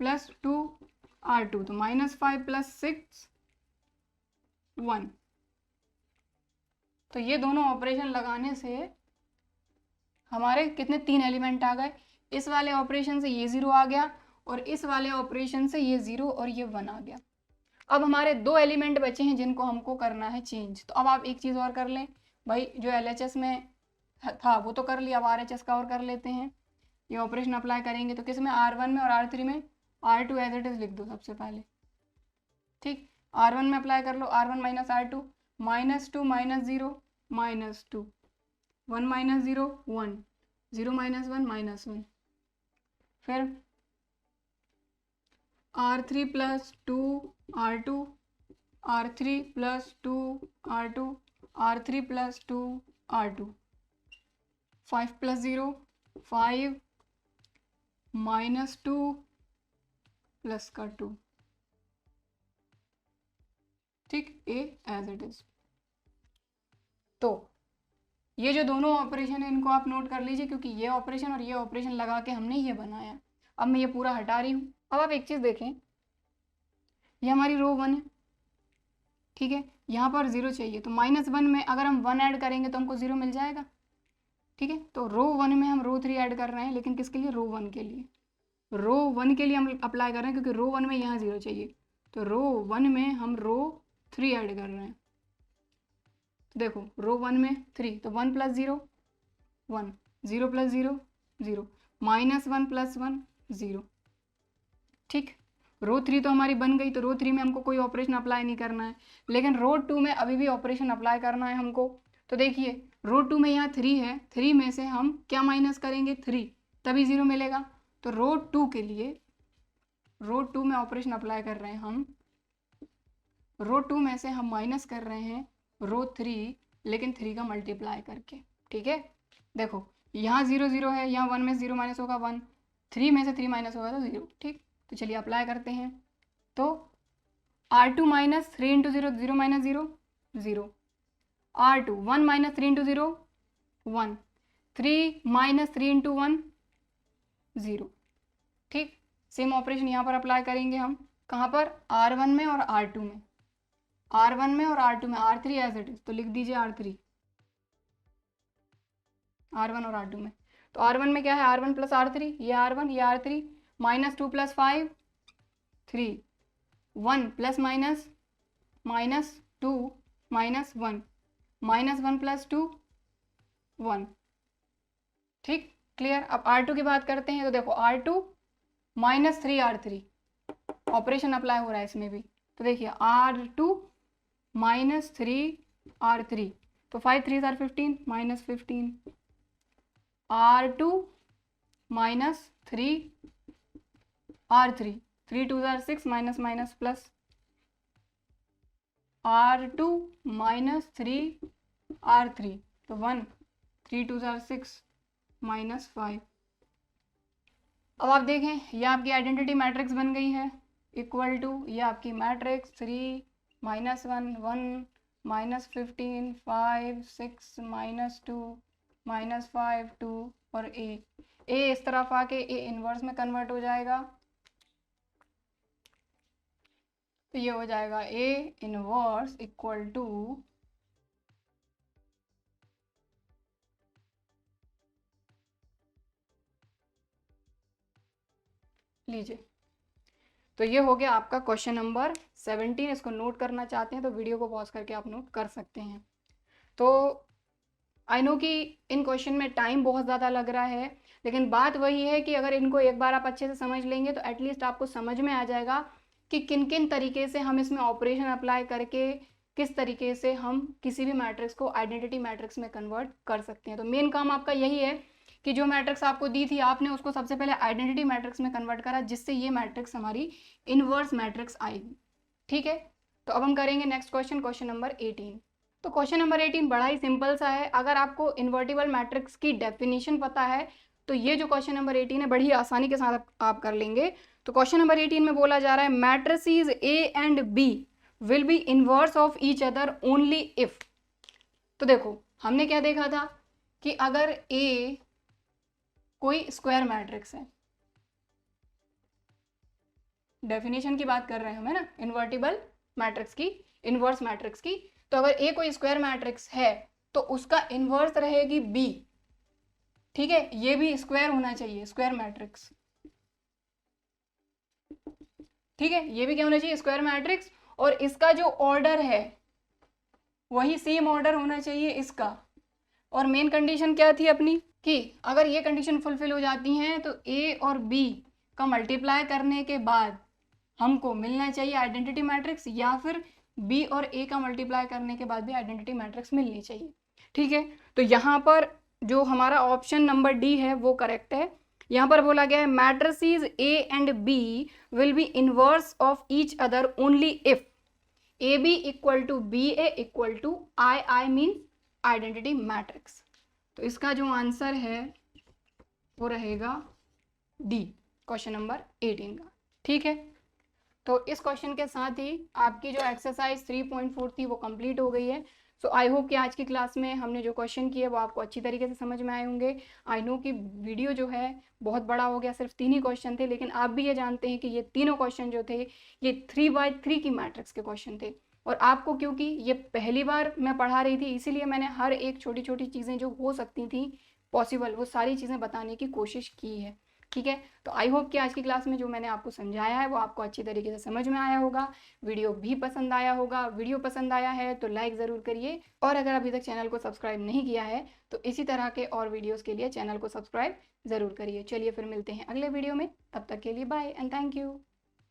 प्लस 2r2, तो -5 प्लस 6 1। तो ये दोनों ऑपरेशन लगाने से हमारे कितने 3 एलिमेंट आ गए। इस वाले ऑपरेशन से ये 0 आ गया और इस वाले ऑपरेशन से ये 0 और ये 1 आ गया। अब हमारे 2 एलिमेंट बचे हैं जिनको हमको करना है चेंज। तो अब आप एक चीज़ और कर लें भाई, जो LHS में था वो तो कर लिया, अब RHS का और कर लेते हैं। ये ऑपरेशन अप्लाई करेंगे तो किस में, R1 में और R3 में, R2 एज इट इज लिख दो सबसे पहले, ठीक। R1 में अप्लाई कर लो, R1 minus R2, -2 minus 0 -2, 1 minus 0 1, 0 minus 1 -1, फिर R3 plus 2r2, R3 plus 2r2, R3 plus 2r2, 5 plus 0 5 -2 plus का 2, ठीक, ए एज इट इज। तो ये जो दोनों ऑपरेशन है इनको आप नोट कर लीजिए, क्योंकि ये ऑपरेशन और ये ऑपरेशन लगा के हमने ये बनाया। अब मैं ये पूरा हटा रही हूँ। अब आप एक चीज़ देखें, ये हमारी रो 1 है, ठीक है, यहाँ पर 0 चाहिए, तो -1 में अगर हम 1 ऐड करेंगे तो हमको 0 मिल जाएगा, ठीक है। तो रो 1 में हम रो 3 ऐड कर रहे हैं, लेकिन किसके लिए, रो 1 के लिए। रो 1 के लिए हम अप्लाई कर रहे हैं क्योंकि रो 1 में यहाँ 0 चाहिए, तो रो 1 में हम रो 3 ऐड कर रहे हैं। तो देखो रो 1 में 3, तो 1 प्लस 0 1, 0 प्लस 0 0, -1 प्लस 1 0, ठीक। रो 3 तो हमारी बन गई, तो रो 3 में हमको कोई ऑपरेशन अप्लाई नहीं करना है, लेकिन रो 2 में अभी भी ऑपरेशन अप्लाई करना है हमको। तो देखिए रो 2 में यहाँ 3 है, 3 में से हम क्या माइनस करेंगे, 3, तभी 0 मिलेगा। तो रो 2 के लिए रो 2 में ऑपरेशन अप्लाई कर रहे हैं हम, रो 2 में से हम माइनस कर रहे हैं रो 3, लेकिन 3 का मल्टीप्लाई करके, ठीक है। देखो यहाँ 0 0 है, यहाँ 1 में 0 माइनस होगा 1, 3 में से 3 माइनस होगा तो 0, ठीक। तो चलिए अप्लाई करते हैं। तो R2 minus 3 into 0, 0 minus 0 0, R2 1 minus 3 into 0 1, 3 minus 3 into 1 0, ठीक। सेम ऑपरेशन यहाँ पर अप्लाई करेंगे हम, कहाँ पर, R1 में और R2 में, R1 में और R2 में, R3 एज इट इज, तो लिख दीजिए R3, R1 और R2 में। तो R1 में क्या है, R1 प्लस R3, ये R1 ये R3, -2 plus 5 3, 1 plus minus -2 -1, -1 plus 2 1, ठीक, क्लियर। अब R2 की बात करते हैं, तो देखो R2 -3R3 ऑपरेशन अप्लाई हो रहा है इसमें भी। तो देखिए R2 -3R3, तो 5 3 are 15 -15, R2 -3R3, 3 2 are 6 minus plus, R2 -3R3, तो 1 3 2 आर 6 -5। अब आप देखें ये आपकी आइडेंटिटी मैट्रिक्स बन गई है, इक्वल टू ये आपकी मैट्रिक्स 3 -1 1 -15 5 6 -2 -5 2 और ए इस तरफ आके ए इनवर्स में कन्वर्ट हो जाएगा, तो ये हो जाएगा ए इनवर्स इक्वल टू लीजिए। तो ये हो गया आपका क्वेश्चन नंबर 17। इसको नोट करना चाहते हैं तो वीडियो को पॉज करके आप नोट कर सकते हैं। तो आई नो कि इन क्वेश्चन में टाइम बहुत ज़्यादा लग रहा है, लेकिन बात वही है कि अगर इनको एक बार आप अच्छे से समझ लेंगे तो एटलीस्ट आपको समझ में आ जाएगा कि किन किन तरीके से हम इसमें ऑपरेशन अप्लाई करके किस तरीके से हम किसी भी मैट्रिक्स को आइडेंटिटी मैट्रिक्स में कन्वर्ट कर सकते हैं। तो मेन काम आपका यही है कि जो मैट्रिक्स आपको दी थी आपने उसको सबसे पहले आइडेंटिटी मैट्रिक्स में कन्वर्ट करा, जिससे ये मैट्रिक्स हमारी इनवर्स मैट्रिक्स आएगी। ठीक है, तो अब हम करेंगे नेक्स्ट क्वेश्चन, क्वेश्चन नंबर 18। तो क्वेश्चन नंबर 18 बड़ा ही सिंपल सा है। अगर आपको इन्वर्टिबल मैट्रिक्स की डेफिनेशन पता है तो ये जो क्वेश्चन नंबर 18 है बड़ी आसानी के साथ आप कर लेंगे। तो क्वेश्चन नंबर 18 में बोला जा रहा है matrices A and B will be inverse of each other only if. तो देखो हमने क्या देखा था कि अगर ए कोई स्क्वायर मैट्रिक्स है, डेफिनेशन की बात कर रहे हैं हम, है ना, इन्वर्टिबल मैट्रिक्स की, इनवर्स मैट्रिक्स की। तो अगर ए कोई स्क्वायर मैट्रिक्स है तो उसका इनवर्स रहेगी बी। ठीक है, ये भी स्क्वायर होना चाहिए, स्क्वायर मैट्रिक्स। ठीक है, ये भी क्या होना चाहिए, स्क्वायर मैट्रिक्स। और इसका जो ऑर्डर है वही सेम ऑर्डर होना चाहिए इसका। और मेन कंडीशन क्या थी अपनी कि अगर ये कंडीशन फुलफिल हो जाती हैं तो ए और बी का मल्टीप्लाई करने के बाद हमको मिलना चाहिए आइडेंटिटी मैट्रिक्स, या फिर बी और ए का मल्टीप्लाई करने के बाद भी आइडेंटिटी मैट्रिक्स मिलनी चाहिए। ठीक है, तो यहाँ पर जो हमारा ऑप्शन नंबर डी है वो करेक्ट है। यहाँ पर बोला गया है matrices A and B will be inverse of each other only if A B equal to B A equal to I I means identity matrix. तो इसका जो आंसर है वो रहेगा डी, क्वेश्चन नंबर 18 का। ठीक है, तो इस क्वेश्चन के साथ ही आपकी जो एक्सरसाइज 3.4 थी वो कंप्लीट हो गई है। सो आई होप कि आज की क्लास में हमने जो क्वेश्चन किए वो आपको अच्छी तरीके से समझ में आए होंगे। आई नो कि वीडियो जो है बहुत बड़ा हो गया, सिर्फ 3 ही क्वेश्चन थे, लेकिन आप भी ये जानते हैं कि ये तीनों क्वेश्चन जो थे ये 3x3 की मैट्रिक्स के क्वेश्चन थे। और आपको क्योंकि ये पहली बार मैं पढ़ा रही थी इसीलिए मैंने हर एक छोटी छोटी चीज़ें जो हो सकती थी पॉसिबल वो सारी चीज़ें बताने की कोशिश की है। ठीक है, तो आई होप कि आज की क्लास में जो मैंने आपको समझाया है वो आपको अच्छी तरीके से समझ में आया होगा, वीडियो भी पसंद आया होगा। वीडियो पसंद आया है तो लाइक ज़रूर करिए, और अगर अभी तक चैनल को सब्सक्राइब नहीं किया है तो इसी तरह के और वीडियोज़ के लिए चैनल को सब्सक्राइब ज़रूर करिए। चलिए फिर मिलते हैं अगले वीडियो में, तब तक के लिए बाय एंड थैंक यू।